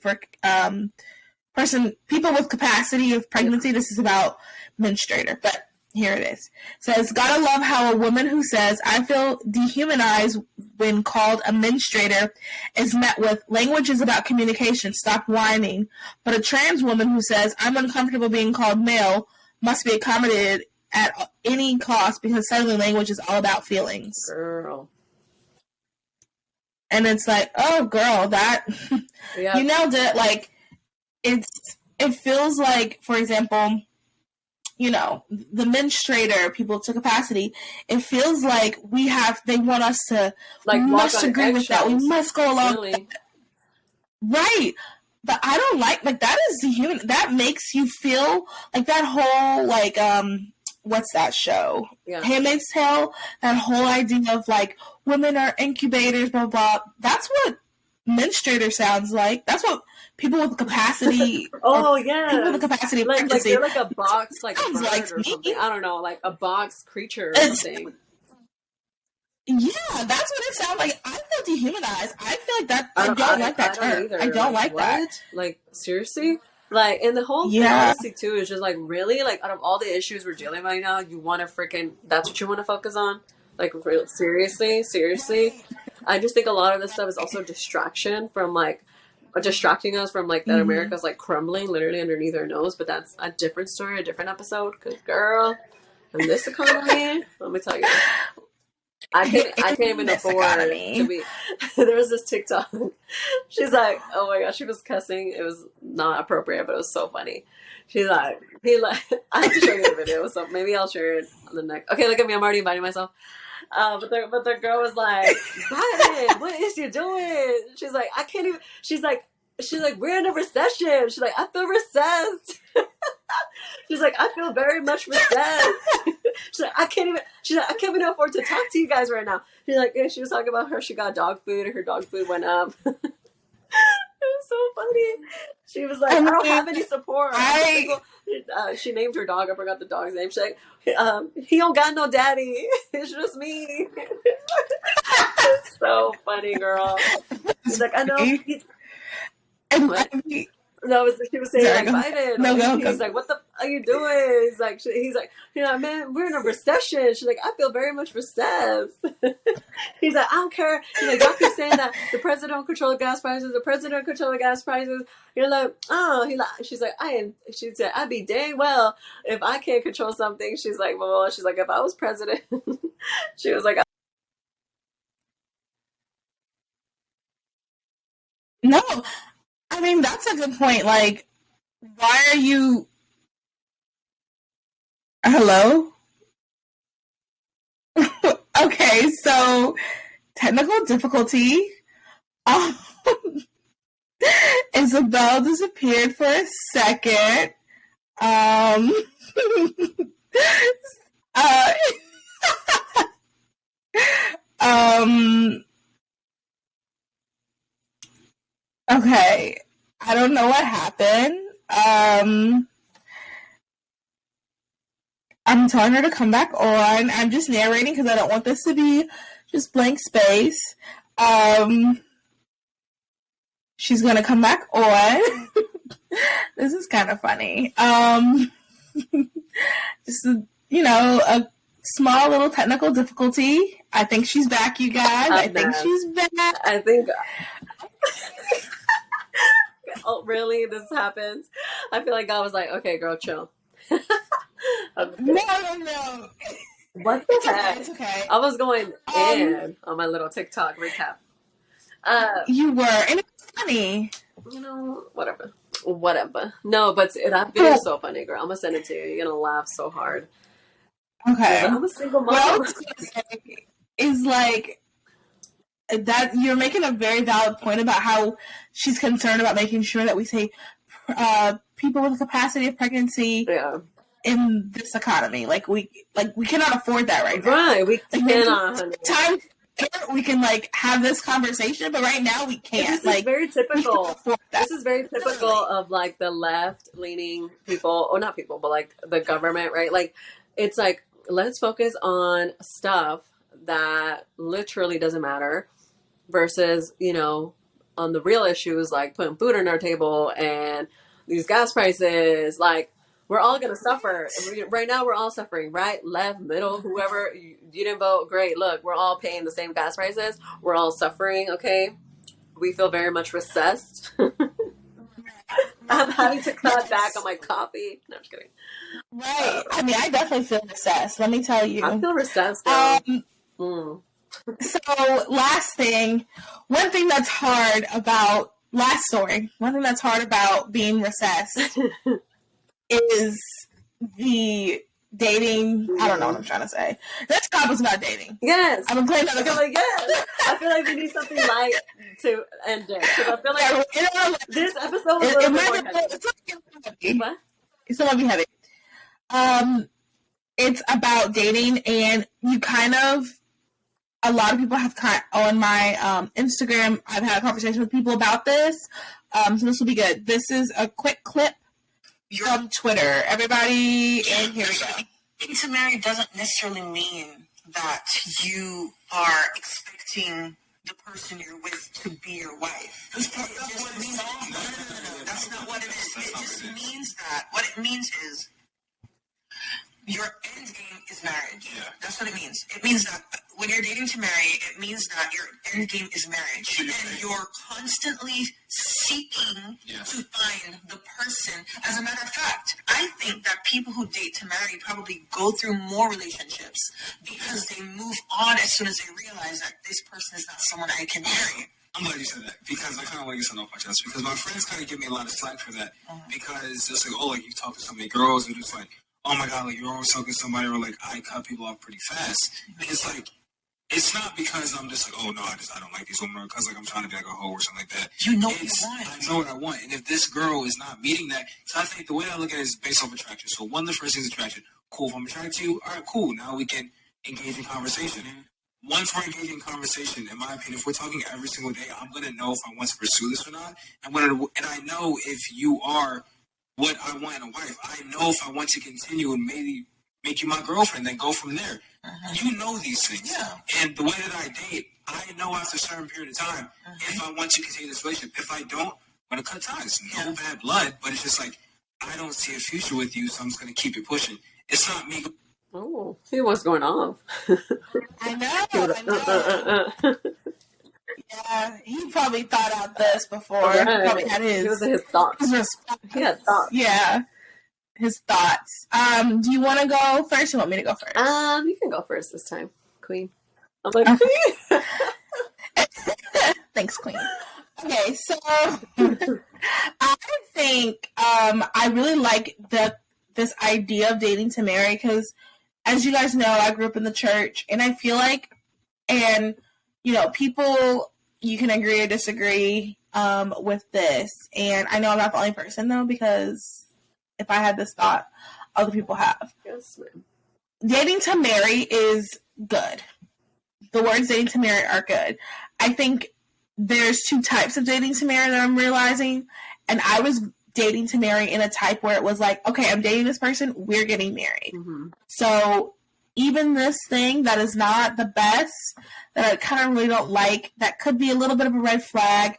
people with capacity of pregnancy. This is about menstruator, but here it is. It says, gotta love how a woman who says, I feel dehumanized when called a menstruator is met with, language is about communication, stop whining. But a trans woman who says, I'm uncomfortable being called male must be accommodated at any cost because suddenly language is all about feelings. Girl. And it's like, oh, girl, that you nailed it. Like, it feels like, for example, you know, the menstruator, people to capacity, it feels like they want us to, like, must agree with that. We must go along with that. Right. But I don't like that is dehuman. That makes you feel like that whole, like, what's that show? Yeah. Handmaid's Tale, that whole idea of, like, women are incubators, blah, blah. That's what menstruator sounds like. That's what people with capacity. Oh, yeah. People with capacity of pregnancy. Like they're like a box, like a bird like or something. I don't know, like a box creature or something. Yeah, that's what it sounds like. I feel dehumanized. I feel like that. I don't like that term. I don't like that. Like, seriously? Like, and the whole thing, honestly, too, is just like, really? Like, out of all the issues we're dealing with right now, you want to that's what you want to focus on? Like, seriously? I just think a lot of this stuff is also distracting us from like that America's like crumbling literally underneath our nose. But that's a different story, a different episode. Because girl, in this economy, let me tell you, I can't even afford to be. There was this TikTok. She's like, oh my gosh, she was cussing. It was not appropriate, but it was so funny. She's like, I have to show you the video, so maybe I'll share it on the next. Okay, look at me, I'm already inviting myself. But the girl was like, Biden, what is you doing? She's like, I can't even. She's like, we're in a recession. She's like, I feel recessed. She's like, I feel very much recessed. She's like, I can't even afford to talk to you guys right now. She's like, yeah, she was talking about her. She got dog food, and her dog food went up. It was so funny. She was like, I don't have any support. She named her dog. I forgot the dog's name. She's like, he don't got no daddy. It's just me. It's so funny, girl. She's like, I know. No, she was saying, sorry, like, Biden. He's like, what the f are you doing? He's like, man, we're in a recession. She's like, I feel very much recessed. He's like, I don't care. He's like, y'all keep saying that the president don't control the gas prices. The president control the gas prices. You're like, oh, she's like, she said, I'd be dang well if I can't control something. She's like, well, she's like, if I was president, she was like, no. I mean, that's a good point. Like, why are you... Hello? Okay, so technical difficulty. Isabel disappeared for a second. Okay, I don't know what happened. I'm telling her to come back on. I'm just narrating because I don't want this to be just blank space. She's gonna come back on. This is kind of funny. Just a small little technical difficulty. I think she's back, you guys. I think she's back. I think. Oh, really? This happens? I feel like God was like, okay, girl, chill. No. What the heck? It's okay. I was going in on my little TikTok recap. You were, and it was funny. Whatever. No, but that video is so funny, girl. I'm gonna send it to you. You're gonna laugh so hard. Okay. I'm a single mom. Well, is like that you're making a very valid point about how she's concerned about making sure that we say people with capacity of pregnancy in this economy. Like we cannot afford that right now. Right, we cannot. Time we can have this conversation, but right now we can't. This is very typical. This is very typical of the left leaning people, or not people, but the government, right? It's let's focus on stuff that literally doesn't matter versus, on the real issues like putting food on our table and these gas prices. We're all going to suffer. Right now, we're all suffering, right? Left, middle, whoever. You didn't vote. Great. Look, we're all paying the same gas prices. We're all suffering, okay? We feel very much recessed. I'm having to cut back on my coffee. No, I'm just kidding. Right. I mean, I definitely feel recessed. Let me tell you. I feel recessed. So, last thing. One thing that's hard about... Last story. One thing that's hard about being recessed... is the dating. I don't know what I'm trying to say. This topic's about dating. Yes. I'm playing that. Yes. I feel like we need something light to end it. Because I feel like this episode was a little bit more heavy. What? It's going to be heavy. It's about dating, and you a lot of people have on my Instagram, I've had a conversation with people about this. So this will be good. This is a quick clip from Twitter. Everybody, and here we go. Getting to marry doesn't necessarily mean that you are expecting the person you're with to be your wife. That's not what it means. No. That's not what it is. It just means that. What it means is your end game is marriage. Yeah. That's what it means. It means that when when you're dating to marry, it means that your end game is marriage. And you're constantly seeking to find the person. As a matter of fact, I think that people who date to marry probably go through more relationships because they move on as soon as they realize that this person is not someone I can marry. I'm glad you said that because I kind of want to get something off my chest because my friends kind of give me a lot of slack for that because it's like, oh, like you talk to so many girls and just like, oh my God, like you're always talking to somebody or like I cut people off pretty fast. And it's like, it's not because I'm just like, oh no, I don't like these women or because like I'm trying to be like a hoe or something like that. You know what you want. I know what I want. And if this girl is not meeting that, so I think the way I look at it is based off attraction. So one of the first things is attraction. Cool, if I'm attracted to you, all right, cool. Now we can engage in conversation. Once we're engaging in conversation, in my opinion, if we're talking every single day, I'm going to know if I want to pursue this or not. And I know if you are what I want in a wife. I know if I want to continue and maybe make you my girlfriend, then go from there. You know these things. Yeah. And the way that I date, I know after a certain period of time if I want to continue this relationship. If I don't, I'm going to cut ties. No bad blood, but it's just like, I don't see a future with you, so I'm just going to keep it pushing. It's not me. Oh, see what's going on. I know. Yeah, he probably thought out this before. Right. He probably had his thoughts. His response. He had thoughts. Yeah, his thoughts. Do you want to go first? Or you want me to go first? You can go first this time, Queen. I'm like, Queen. Thanks, Queen. Okay, so I think I really like this idea of dating to marry because, as you guys know, I grew up in the church, and I feel like, and you know, people, you can agree or disagree with this, and I know I'm not the only person though, because if I had this thought, other people have. Yes, ma'am. Dating to marry is good. The words dating to marry are good. I think there's two types of dating to marry that I'm realizing, and I was dating to marry in a type where it was like, okay, I'm dating this person, we're getting married. So even this thing that is not the best, that I kind of really don't like, that could be a little bit of a red flag,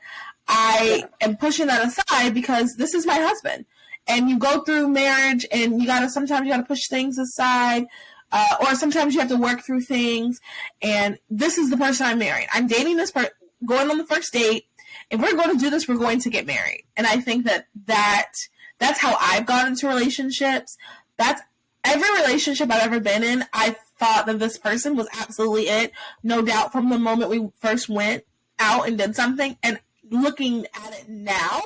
I am pushing that aside because this is my husband. And you go through marriage and sometimes you gotta push things aside, or sometimes you have to work through things, and this is the person I'm marrying. I'm dating this person, going on the first date. If we're going to do this, we're going to get married. And I think that's how I've got into relationships. That's every relationship I've ever been in. I thought that this person was absolutely it. No doubt from the moment we first went out and did something. And looking at it now,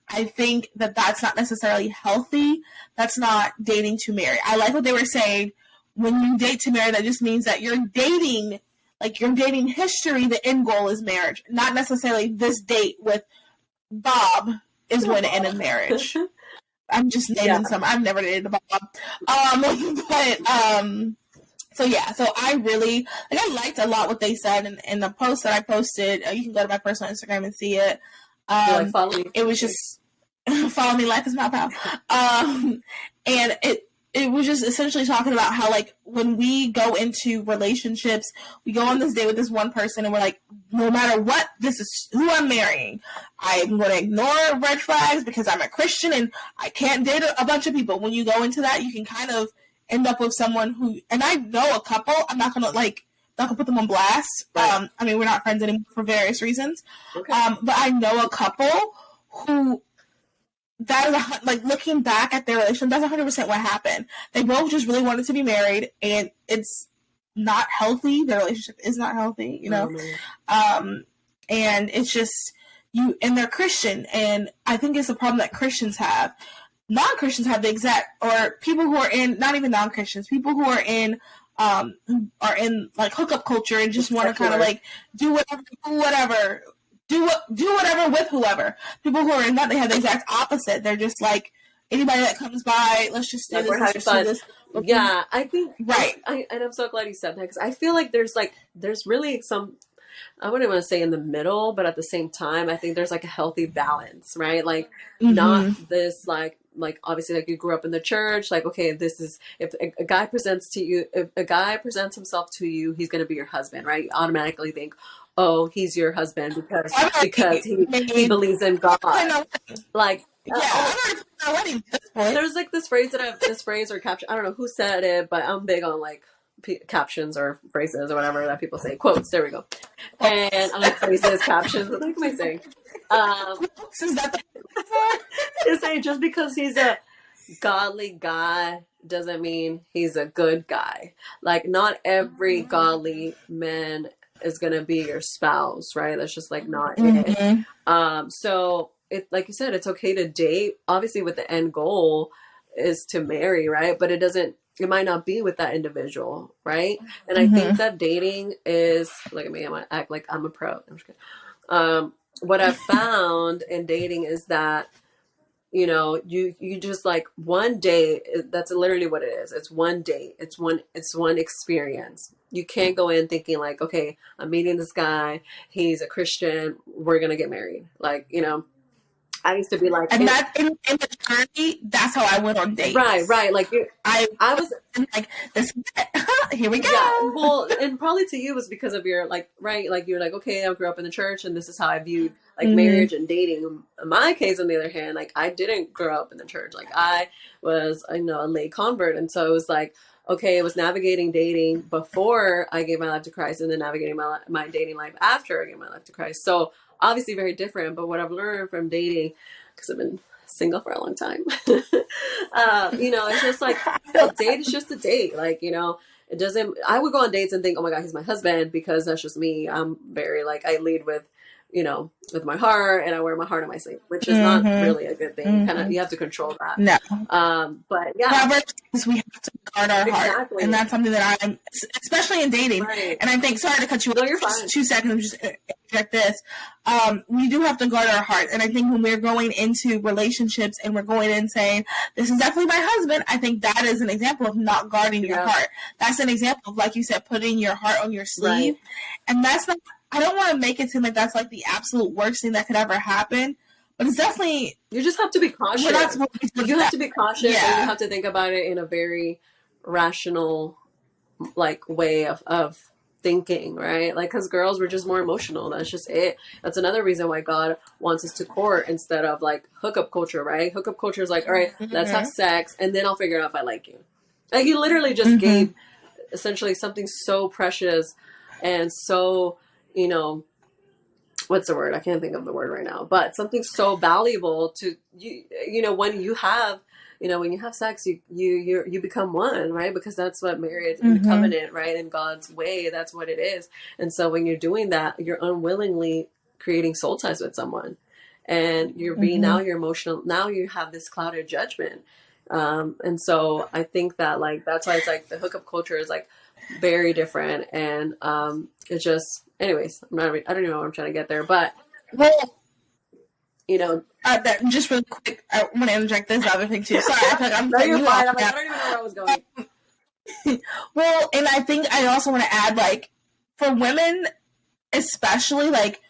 I think that that's not necessarily healthy. That's not dating to marry. I like what they were saying. When you date to marry, that just means that you're dating, like your dating history, the end goal is marriage. Not necessarily this date with Bob is going to end in marriage. I'm just naming some. I've never dated a Bob. So I really, I liked a lot what they said in the post that I posted. You can go to my personal Instagram and see it. Follow me. It was just, follow me, life is my pal. And it was just essentially talking about how, like, when we go into relationships, we go on this date with this one person, and we're like, no matter what, this is who I'm marrying. I'm going to ignore red flags because I'm a Christian and I can't date a bunch of people. When you go into that, you can kind of end up with someone who, and I know a couple, I'm not going to put them on blast. Right. I mean, we're not friends anymore for various reasons. Okay. But I know a couple who, that is like, looking back at their relationship, that's 100% what happened. They both just really wanted to be married, and it's not healthy. Their relationship is not healthy, you know. And it's just and they're Christian, and I think it's a problem that Christians have. Non-Christians have the exact, or people who are in, not even non-Christians, people who are in like hookup culture and just want to kind of like do whatever with whoever. People who are in that, they have the exact opposite. They're just like, anybody that comes by, let's just do this. Yeah, I think right. And I'm so glad you said that, because I feel like there's really some, I wouldn't want to say in the middle, but at the same time, I think there's like a healthy balance, right? Like not this like obviously, like, you grew up in the church, like, okay, this is, if a guy presents himself to you, he's going to be your husband, right? You automatically think, oh, he's your husband because he believes in God. Like, there's like this phrase or caption, I don't know who said it, but I'm big on like captions or phrases or whatever that people say, quotes, there we go. And phrases, captions, what the heck am I saying? Is that To say just because he's a godly guy doesn't mean he's a good guy. Like, not every godly man is gonna be your spouse, right? That's just like not it. So it, like you said, it's okay to date, obviously with the end goal is to marry, right? But it might not be with that individual, right? And I think that dating is, look at me, I'm gonna act like I'm a pro. I'm just kidding. What I've found in dating is that, you know, you just like one day, that's literally what it is. It's one date. It's one experience. You can't go in thinking like, okay, I'm meeting this guy. He's a Christian. We're going to get married. Like, you know, I used to be like, and that in maturity, that's how I went on dates. Right. Like I was like, this, here we go. Yeah, well, and probably to you was because of your like, right, like you're like, okay, I grew up in the church, and this is how I viewed like marriage and dating. In my case, on the other hand, like I didn't grow up in the church. Like I was, you know, a late convert, and so it was like, okay, it was navigating dating before I gave my life to Christ, and then navigating my dating life after I gave my life to Christ. So obviously very different. But what I've learned from dating, because I've been single for a long time, you know, it's just like a date is just a date. Like, you know, it doesn't, I would go on dates and think, oh my God, he's my husband, because that's just me. I'm very like, I lead with, you know, with my heart, and I wear my heart on my sleeve, which is not really a good thing. Kind of, you have to control that. No. But yeah. Proverbs says we have to guard our heart. And that's something that I'm, especially in dating. Right. And I think, sorry to cut you off, you're fine. just 2 seconds, just interject this. We do have to guard our heart. And I think when we're going into relationships and we're going in saying, this is definitely my husband, I think that is an example of not guarding your heart. That's an example of, like you said, putting your heart on your sleeve. Right. And that's not, I don't want to make it seem like that's like the absolute worst thing that could ever happen, but it's definitely, you just have to be cautious. You have to be cautious, and you have to think about it in a very rational, like, way of thinking, right? Like, because girls were just more emotional. That's just it. That's another reason why God wants us to court instead of like hookup culture, right? Hookup culture is like, all right, let's have sex, and then I'll figure out if I like you. Like, you literally just gave essentially something so precious and so, you know, what's the word? I can't think of the word right now, but something so valuable to you, you know, when you have, you know, when you have sex, you become one, right? Because that's what marriage and the covenant, right? In God's way, that's what it is. And so when you're doing that, you're unwillingly creating soul ties with someone, and you're being, now you're emotional. Now you have this clouded judgment. And so I think that, like, that's why it's like the hookup culture is like very different. And, it's just, anyways, I don't even know what I'm trying to get there, but, well, you know, that, just really quick, I want to interject this other thing too. Sorry, I feel like I'm no, you're fine. I'm like, I don't even know where I was going. Well, and I think I also want to add, like, for women, especially, like,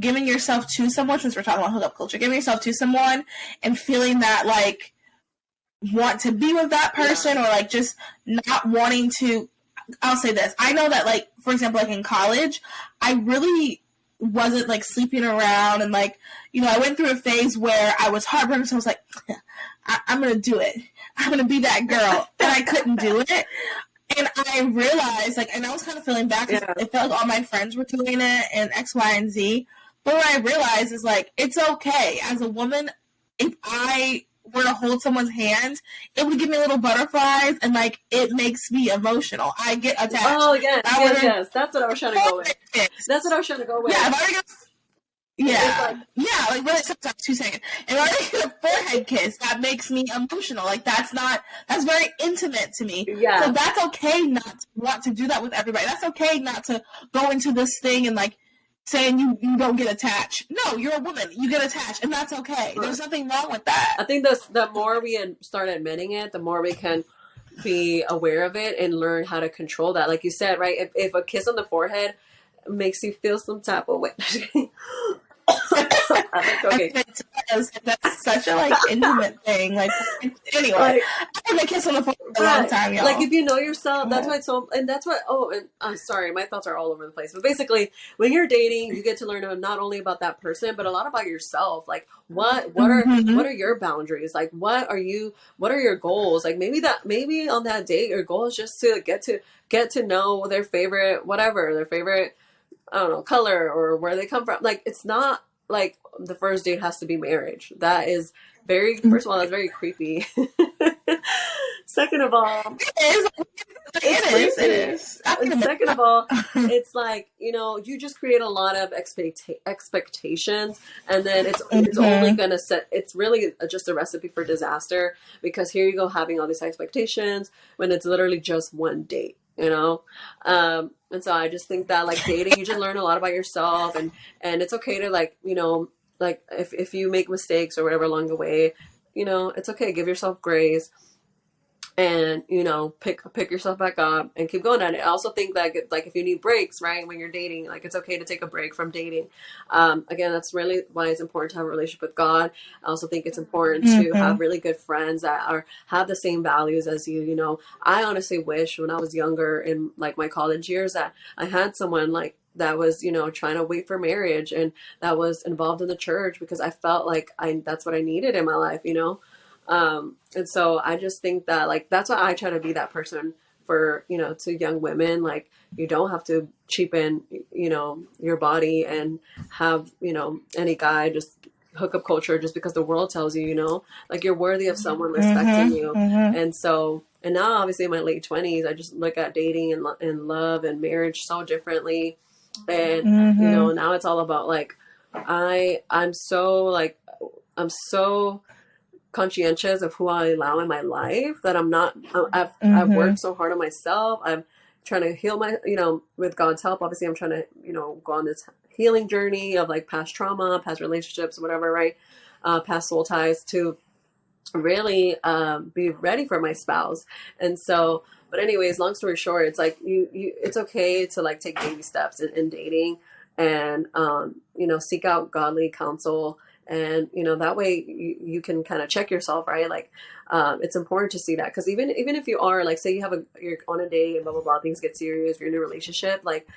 giving yourself to someone, since we're talking about hookup culture, giving yourself to someone and feeling that, like, want to be with that person, or, like, just not wanting to, I'll say this. I know that, like, for example, like in college, I really wasn't, like, sleeping around, and, like, you know, I went through a phase where I was heartbroken, so I was like, I'm going to do it. I'm going to be that girl. And I couldn't do it. And I realized, like, and I was kind of feeling bad because it felt like all my friends were doing it and X, Y, and Z. But what I realized is, like, it's okay. As a woman, if I were to hold someone's hand, it would give me little butterflies, and, like, it makes me emotional. I get attached. Oh, yes. That's what I was trying to go with. That's what I was trying to go with. Yeah, if I were like really, sometimes 2 seconds. If I were to get a forehead kiss, that makes me emotional. Like, that's very intimate to me. Yeah. So that's okay not to want to do that with everybody. That's okay not to go into this thing and, like, saying you don't get attached. No, you're a woman. You get attached, and that's okay. Right. There's nothing wrong with that. I think the more we start admitting it, the more we can be aware of it and learn how to control that. Like you said, right? If a kiss on the forehead makes you feel some type of way. Okay. That's such a like intimate thing. Like anyway, Like, I've been a kiss on the forehead for a long time, y'all. like if you know yourself, that's why it's so, and that's what, and I'm sorry, my thoughts are all over the place. But basically, when you're dating, you get to learn not only about that person, but a lot about yourself. Like what are your boundaries? Like what are your goals? Like maybe on that date, your goal is just to get to know their favorite, I don't know, color or where they come from. Like it's not like the first date has to be marriage. That is first of all, that's very creepy. Second of all, it is. And second of all, it's like, you just create a lot of expectations, and then it's only gonna it's really just a recipe for disaster, because here you go having all these expectations when it's literally just one date. And so I just think that like dating, you just learn a lot about yourself, and it's okay to like, like if you make mistakes or whatever along the way, it's okay. Give yourself grace, and pick yourself back up and keep going. And I also think that like if you need breaks, right, when you're dating, like it's okay to take a break from dating. Again, that's really why it's important to have a relationship with God. I also think it's important to have really good friends that have the same values as you. I honestly wish when I was younger in like my college years that I had someone like that was, trying to wait for marriage and that was involved in the church, because I felt like that's what I needed in my life, and so I just think that like, that's why I try to be that person for, to young women. Like you don't have to cheapen, your body and have, any guy just hookup culture just because the world tells you, like you're worthy of someone respecting you. And so, and now obviously in my late 20s, I just look at dating and love and marriage so differently. And, now it's all about like, I'm so conscientious of who I allow in my life that I've worked so hard on myself. I'm trying to heal with God's help. Obviously I'm trying to, go on this healing journey of like past trauma, past relationships, whatever, right? Past soul ties, to really be ready for my spouse. And so, but anyways, long story short, it's like it's okay to like take baby steps in dating, and seek out godly counsel. And, that way you can kind of check yourself, right? Like, it's important to see that, because even if you are like, say you're on a date and blah, blah, blah, things get serious, you're in a relationship, like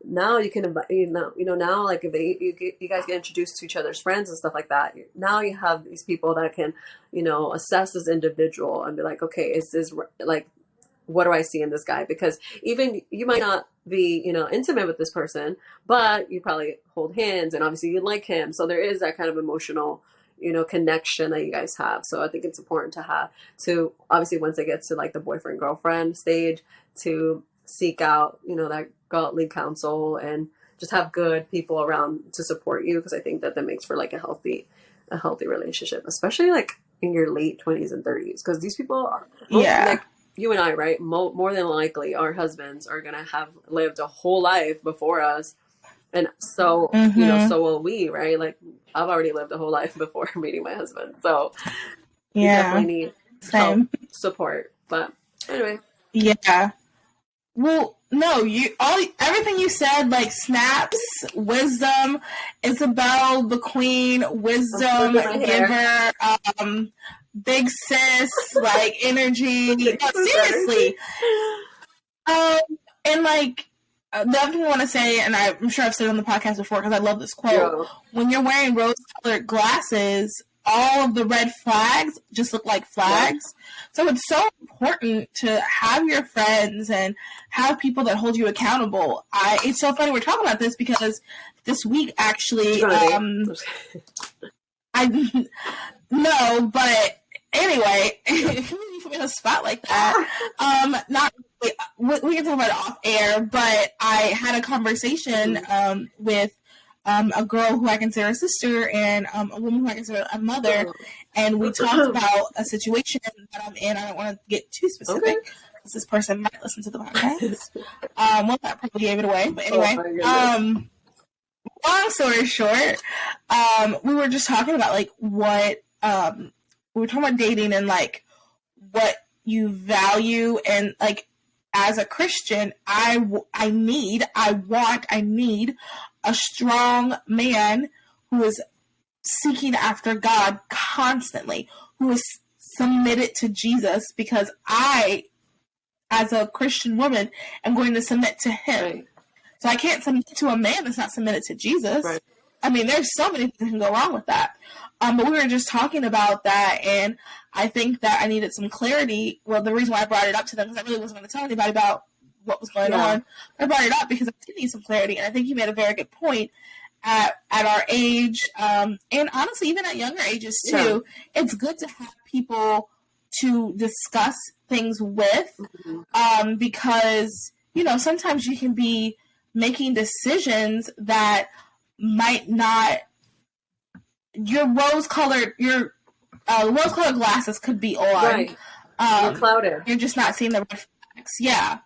now you can, now like if you guys get introduced to each other's friends and stuff like that, now you have these people that can, assess this individual and be like, okay, is this like, what do I see in this guy? Because even you might not be, intimate with this person, but you probably hold hands and obviously you like him. So there is that kind of emotional, connection that you guys have. So I think it's important to obviously once it gets to like the boyfriend, girlfriend stage, to seek out, that godly counsel and just have good people around to support you. Because I think that makes for like a healthy relationship, especially like in your late 20s and 30s. Because these people are, like, you and I, right? More than likely, our husbands are going to have lived a whole life before us. And so, so will we, right? Like, I've already lived a whole life before meeting my husband. So, you definitely need help, support. But anyway. Yeah. Well, no, everything you said, like snaps, wisdom, Isabel, the queen, wisdom giver, big sis, like energy. No, seriously. And like the other thing I want to say, and I'm sure I've said it on the podcast before because I love this quote: when you're wearing rose-colored glasses, all of the red flags just look like flags. So it's so important to have your friends and have people that hold you accountable. It's so funny we're talking about this because this week actually, no, but anyway, you put me on a spot like that. Not really, we can talk about it off air, but I had a conversation with a girl who I consider a sister and a woman who I consider a mother, and we talked about a situation that I'm in. I don't want to get too specific because this person might listen to the podcast. Well, that probably gave it away, but anyway. Long story short, we were just talking about like what we were talking about dating and like what you value, and like as a Christian, I need a strong man who is seeking after God constantly, who is submitted to Jesus, because I, as a Christian woman, am going to submit to him. Right. So I can't submit to a man that's not submitted to Jesus. Right. I mean, there's so many things that can go wrong with that. But we were just talking about that, and I think that I needed some clarity. Well, the reason why I brought it up to them, because I really wasn't going to tell anybody about what was going on. I brought it up because I did need some clarity, and I think you made a very good point. At our age, and honestly, even at younger ages too, it's good to have people to discuss things with, because, you know, sometimes you can be making decisions that might not, your rose-colored glasses could be on. Right. You're clouded. You're just not seeing the red flags. Yeah.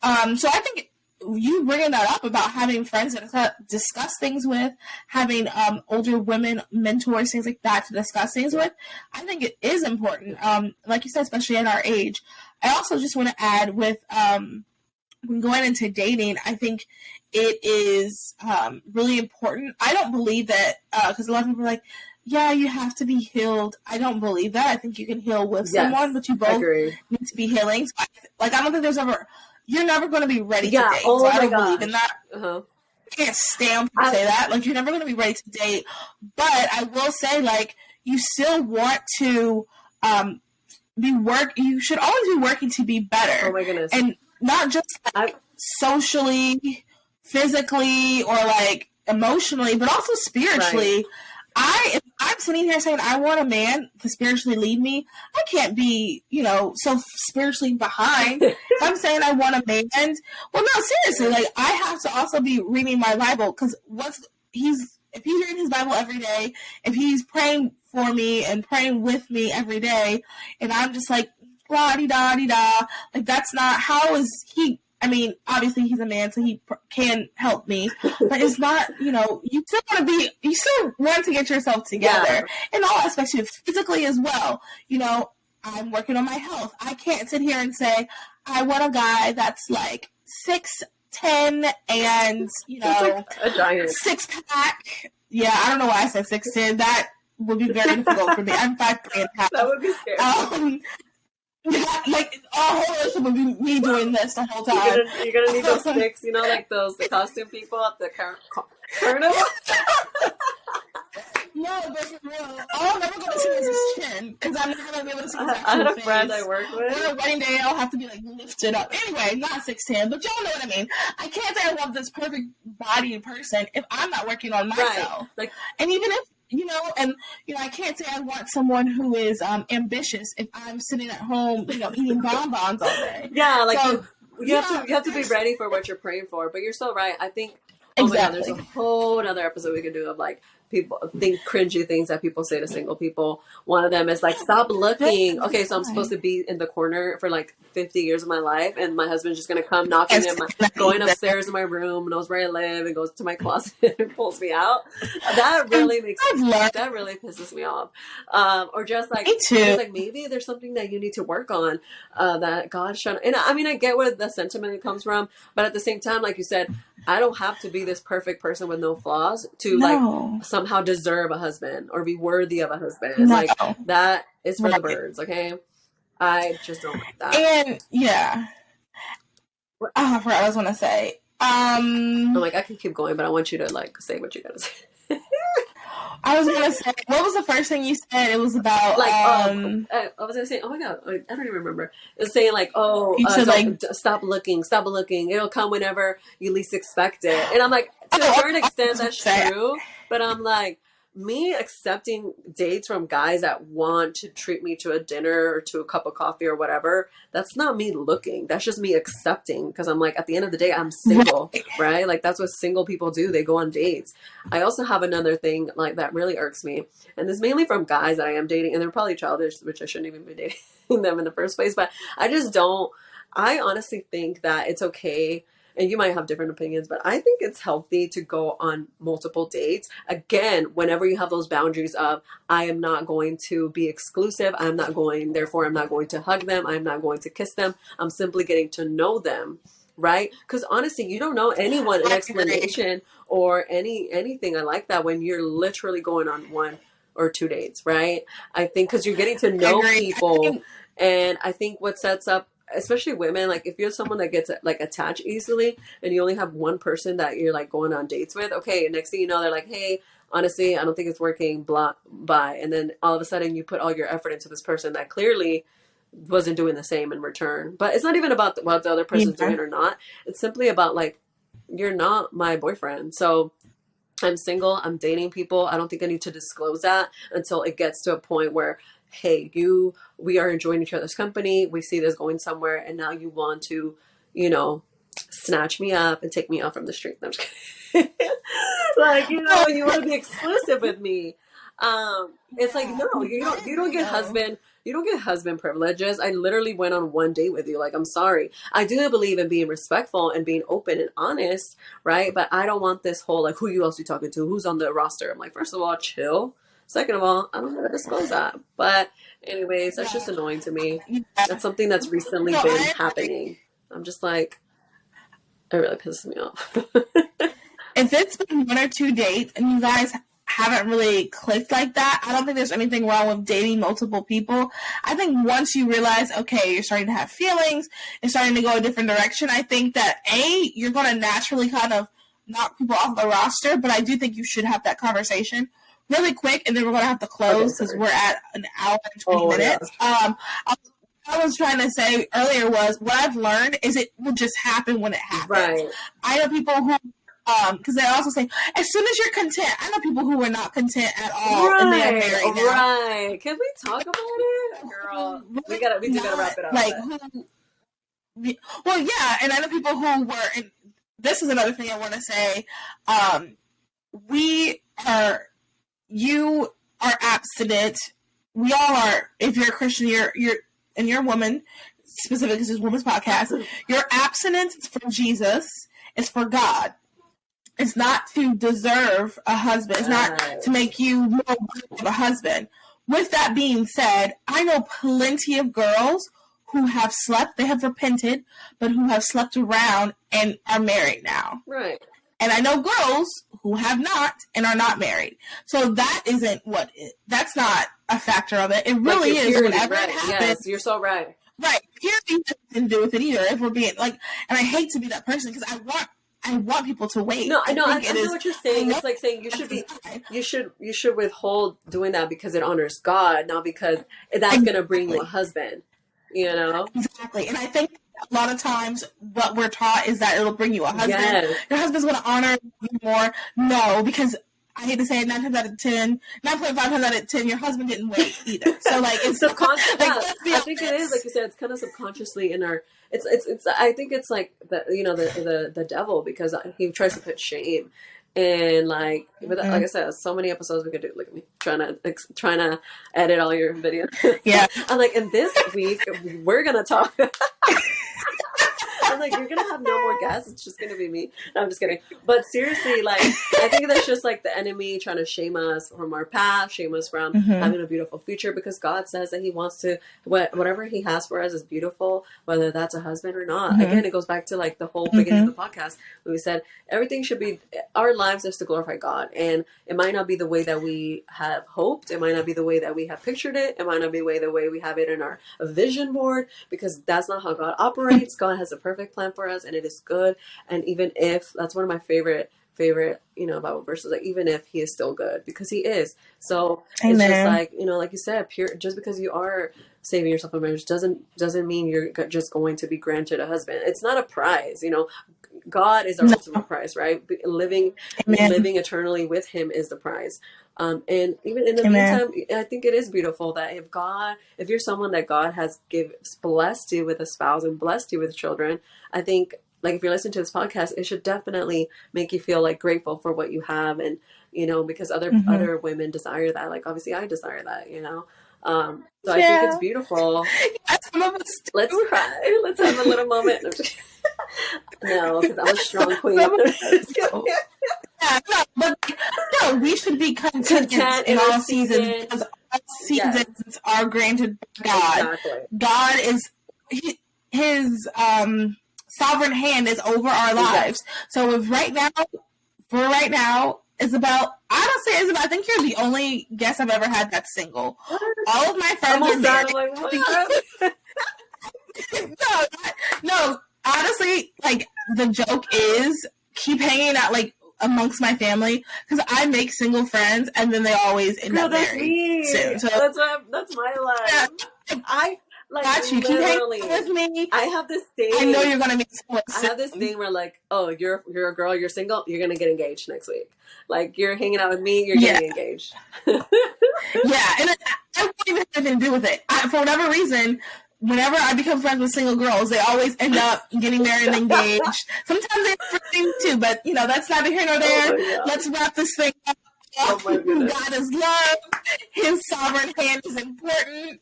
So I think you bringing that up about having friends that discuss things with, having older women mentors, things like that to discuss things with, I think it is important. Like you said, especially at our age. I also just want to add with when going into dating, I think it is really important. I don't believe that, because a lot of people are like, yeah, you have to be healed. I don't believe that. I think you can heal with someone, but you both need to be healing. So I don't think there's ever... You're never going to be ready to date. Oh, so I don't believe in that. Uh-huh. I can't stand to say that. Like, you're never going to be ready to date. But I will say, like, you still want to you should always be working to be better. Oh, my goodness. And not just socially, physically, or, like, emotionally, but also spiritually. Right. If I'm sitting here saying I want a man to spiritually lead me, I can't be, you know, so spiritually behind. If I'm saying I want a man, well, no, seriously, like, I have to also be reading my Bible, because if he's reading his Bible every day, if he's praying for me and praying with me every day, and I'm just like, la-di-da-di-da, like, that's not, how is he, I mean, obviously he's a man, so he can help me, but it's not, you know, you still want to get yourself together in all aspects, physically as well. You know, I'm working on my health. I can't sit here and say, I want a guy that's like 6'10" and, you know, like a giant. 6-pack. Yeah, I don't know why I said 6'10". That would be very difficult for me. I'm 5'3.5". That would be scary. Like, our whole relationship would be me doing this the whole time. You're gonna need those sticks, you know, like the costume people at the carnival. No, but for real, all I'm ever going to see is his chin, because I'm not going to be able to see his actual I had a face. friend I work with. On a wedding day, I'll have to be, like, lifted up. Anyway, not 6'10", but y'all know what I mean. I can't say I want this perfect body person if I'm not working on myself. Right. Like, and even if, you know, I can't say I want someone who is ambitious if I'm sitting at home, you know, eating bonbons all day. Yeah, like, so, you have to be ready for what you're praying for. But you're so right. I think, my God, there's a whole other episode we could do of, like, people think cringy things that people say to single people. One of them is like, stop looking. Okay, so I'm supposed to be in the corner for like 50 years of my life, and my husband's just gonna come knocking going upstairs in my room, knows where I live, and goes to my closet and pulls me out. That really pisses me off. Or just like, maybe there's something that you need to work on, that God's trying to, and I mean, I get where the sentiment comes from, but at the same time, like you said, I don't have to be this perfect person with no flaws to like somehow deserve a husband or be worthy of a husband. Like, that is for the birds. Okay. I just don't like that. And I forgot what I was going to say. I'm like, I can keep going, but I want you to like say what you got to say. I was gonna say, what was the first thing you said? It was about like I was gonna say, oh my God, I don't even remember. It was saying like, stop looking, it'll come whenever you least expect it. And I'm like, to a certain extent that's true, but I'm like, me accepting dates from guys that want to treat me to a dinner or to a cup of coffee or whatever, that's not me looking. That's just me accepting, because I'm like, at the end of the day, I'm single, right? Like, that's what single people do. They go on dates. I also have another thing like that really irks me, and this is mainly from guys that I am dating, and they're probably childish, which I shouldn't even be dating them in the first place, but I honestly think that it's okay. And you might have different opinions, but I think it's healthy to go on multiple dates. Again, whenever you have those boundaries of, I am not going to be exclusive. I'm not going to hug them. I'm not going to kiss them. I'm simply getting to know them. right? Because honestly, you don't know anyone an explanation or anything like that when you're literally going on 1 or 2 dates, right? I think because you're getting to know people, and I think what sets up, especially women, like if you're someone that gets like attached easily and you only have one person that you're like going on dates with, okay, next thing you know, they're like, hey, honestly, I don't think it's working, blah, bye. And then all of a sudden you put all your effort into this person that clearly wasn't doing the same in return. But it's not even about what the other person's doing or not. It's simply about like, you're not my boyfriend. So I'm single, I'm dating people. I don't think I need to disclose that until it gets to a point where, hey, we are enjoying each other's company. We see this going somewhere. And now you want to, you know, snatch me up and take me out from the street. I'm just kidding. Like, you know, you want to be exclusive with me. It's like, no, you don't get husband privileges. I literally went on 1 date with you. Like, I'm sorry. I do believe in being respectful and being open and honest, right? But I don't want this whole, like, who else you talking to? Who's on the roster? I'm like, first of all, chill. Second of all, I don't want to disclose that. But anyways, that's just annoying to me. That's something that's recently been happening. I'm just like, it really pisses me off. If it's been 1 or 2 dates and you guys haven't really clicked like that, I don't think there's anything wrong with dating multiple people. I think once you realize, okay, you're starting to have feelings, it's starting to go a different direction, I think that, you're going to naturally kind of knock people off the roster, but I do think you should have that conversation really quick, and then we're going to have to close because we're at an hour and 20 minutes. Yeah. I was trying to say earlier was, what I've learned is it will just happen when it happens. Right. I know people who, because they also say, as soon as you're content. I know people who were not content at all, and they are married now. Right. Can we talk about it, girl? We do gotta wrap it up. Like, well, yeah, and I know people who were. And this is another thing I want to say. You are abstinent. We all are. If you're a Christian, you're a woman. Specifically, this is Women's Podcast. Your abstinence is for Jesus. It's for God. It's not to deserve a husband. It's not to make you more of a husband. With that being said, I know plenty of girls who have slept, they have repented, but who have slept around and are married now. Right. And I know girls who have not and are not married. So that isn't that's not a factor of it. It really is whenever it happens. Yes, you're so right. Right. Purity doesn't do with it either. If we're being like, and I hate to be that person because I want people to wait. No, I know what you're saying. It's like saying you should withhold doing that because it honors God, not because that's going to bring you a husband. You know? Exactly. And I think a lot of times what we're taught is that it'll bring you a husband. Yes. Your husband's going to honor you more. No, because I hate to say it, 9 times out of 10, 9.5 times out of 10, your husband didn't wait either. So like it's subconscious. Like, I think it is, like you said, it's kind of subconsciously in our. It's. I think it's like the devil, because he tries to put shame, and like like I said, so many episodes we could do. Look at me trying to edit all your videos. Yeah, I'm like, and this week we're gonna talk. I'm like, you're gonna have no more guests. It's just gonna be me. No, I'm just kidding. But seriously, like, I think that's just like the enemy trying to shame us from our path, shame us from having a beautiful future, because God says that He wants to, whatever He has for us is beautiful, whether that's a husband or not. Again, it goes back to like the whole beginning of the podcast when we said everything should be, our lives is to glorify God, and it might not be the way that we have hoped. It might not be the way that we have pictured it. It might not be the way we have it in our vision board, because that's not how God operates. God has a perfect plan for us, and it is good. And even if, that's one of my favorite Bible verses, like, even if He is still good, because He is. So Amen. It's just like, like you said, pure, just because you are saving yourself from marriage doesn't mean you're just going to be granted a husband. It's not a prize. God is our ultimate prize, right? Living eternally with Him is the prize. And even in the meantime, I think it is beautiful that if you're someone that God has blessed you with a spouse and blessed you with children, I think, like, if you're listening to this podcast, it should definitely make you feel like grateful for what you have, and because other women desire that. Like, obviously, I desire that. So I think it's beautiful. Let's cry. Let's have a little moment. No, because I'm a strong queen. We should be content in all seasons, because all seasons are granted by God. Exactly. God is His sovereign hand is over our lives. So if right now, Isabel, I think you're the only guest I've ever had that's single. All of my friends are married. No, honestly, like, the joke is keep hanging out, like, amongst my family, because I make single friends, and then they always end up married soon. So that's my life. Yeah. I got you. Keep hanging with me. I have this thing. I know you're gonna meet someone soon. I have this thing where, like, oh, you're a girl, you're single, you're gonna get engaged next week. Like, you're hanging out with me, you're getting engaged. Yeah, and I don't even have anything to do with it. For whatever reason, whenever I become friends with single girls, they always end up getting married and engaged. Sometimes they have things too, but that's neither here nor there. Let's wrap this thing up. Oh my goodness. God is love. His sovereign hand is important.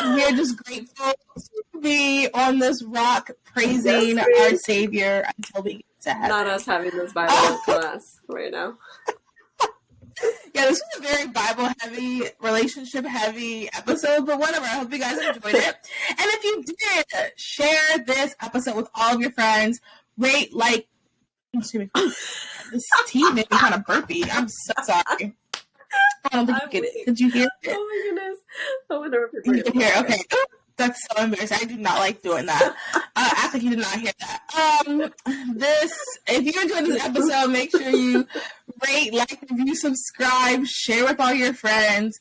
We're just grateful to be on this rock praising our Savior until we get to heaven. Not us having this Bible class right now. Yeah, this was a very Bible-heavy, relationship-heavy episode, but whatever. I hope you guys enjoyed it. And if you did, share this episode with all of your friends. Rate, like, excuse me. This tea made me kind of burpy. I'm so sorry. I don't think you get it. Did you hear it? Oh my goodness. I wonder if you can hear it. Okay. That's so embarrassing. I do not like doing that. Act like you did not hear that. If you enjoyed this episode, make sure you rate, like, review, subscribe, share with all your friends.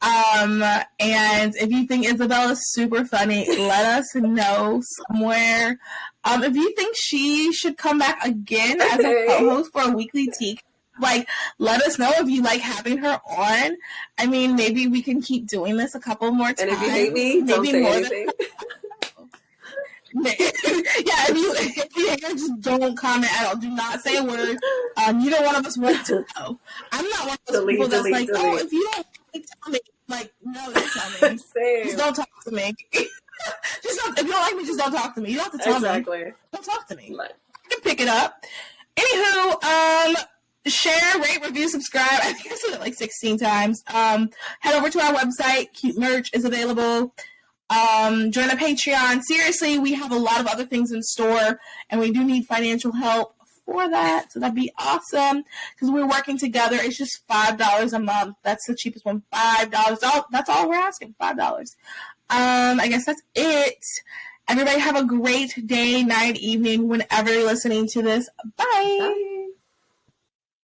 And if you think Isabel is super funny, let us know somewhere. If you think she should come back again as a co-host for a weekly tea, like, let us know if you like having her on. I mean, maybe we can keep doing this a couple more times. And if you hate me, don't say anything. Yeah, if you hate her, just don't comment at all. Do not say a word. Neither one of us want to know. I'm not one of those people that's like, oh, if you don't tell me. Like, no, don't tell me. Just don't talk to me. If you don't like me, just don't talk to me. You don't have to tell me. Don't talk to me. I can pick it up. Anywho, share, rate, review, subscribe. I think I said it like 16 times. Head over to our website. Cute merch is available. Join a Patreon. Seriously, we have a lot of other things in store, and we do need financial help for that, so that'd be awesome, because we're working together. It's just $5 a month. That's the cheapest one. $5. That's all we're asking. $5. I guess that's it. Everybody have a great day, night, evening, whenever you're listening to this. Bye.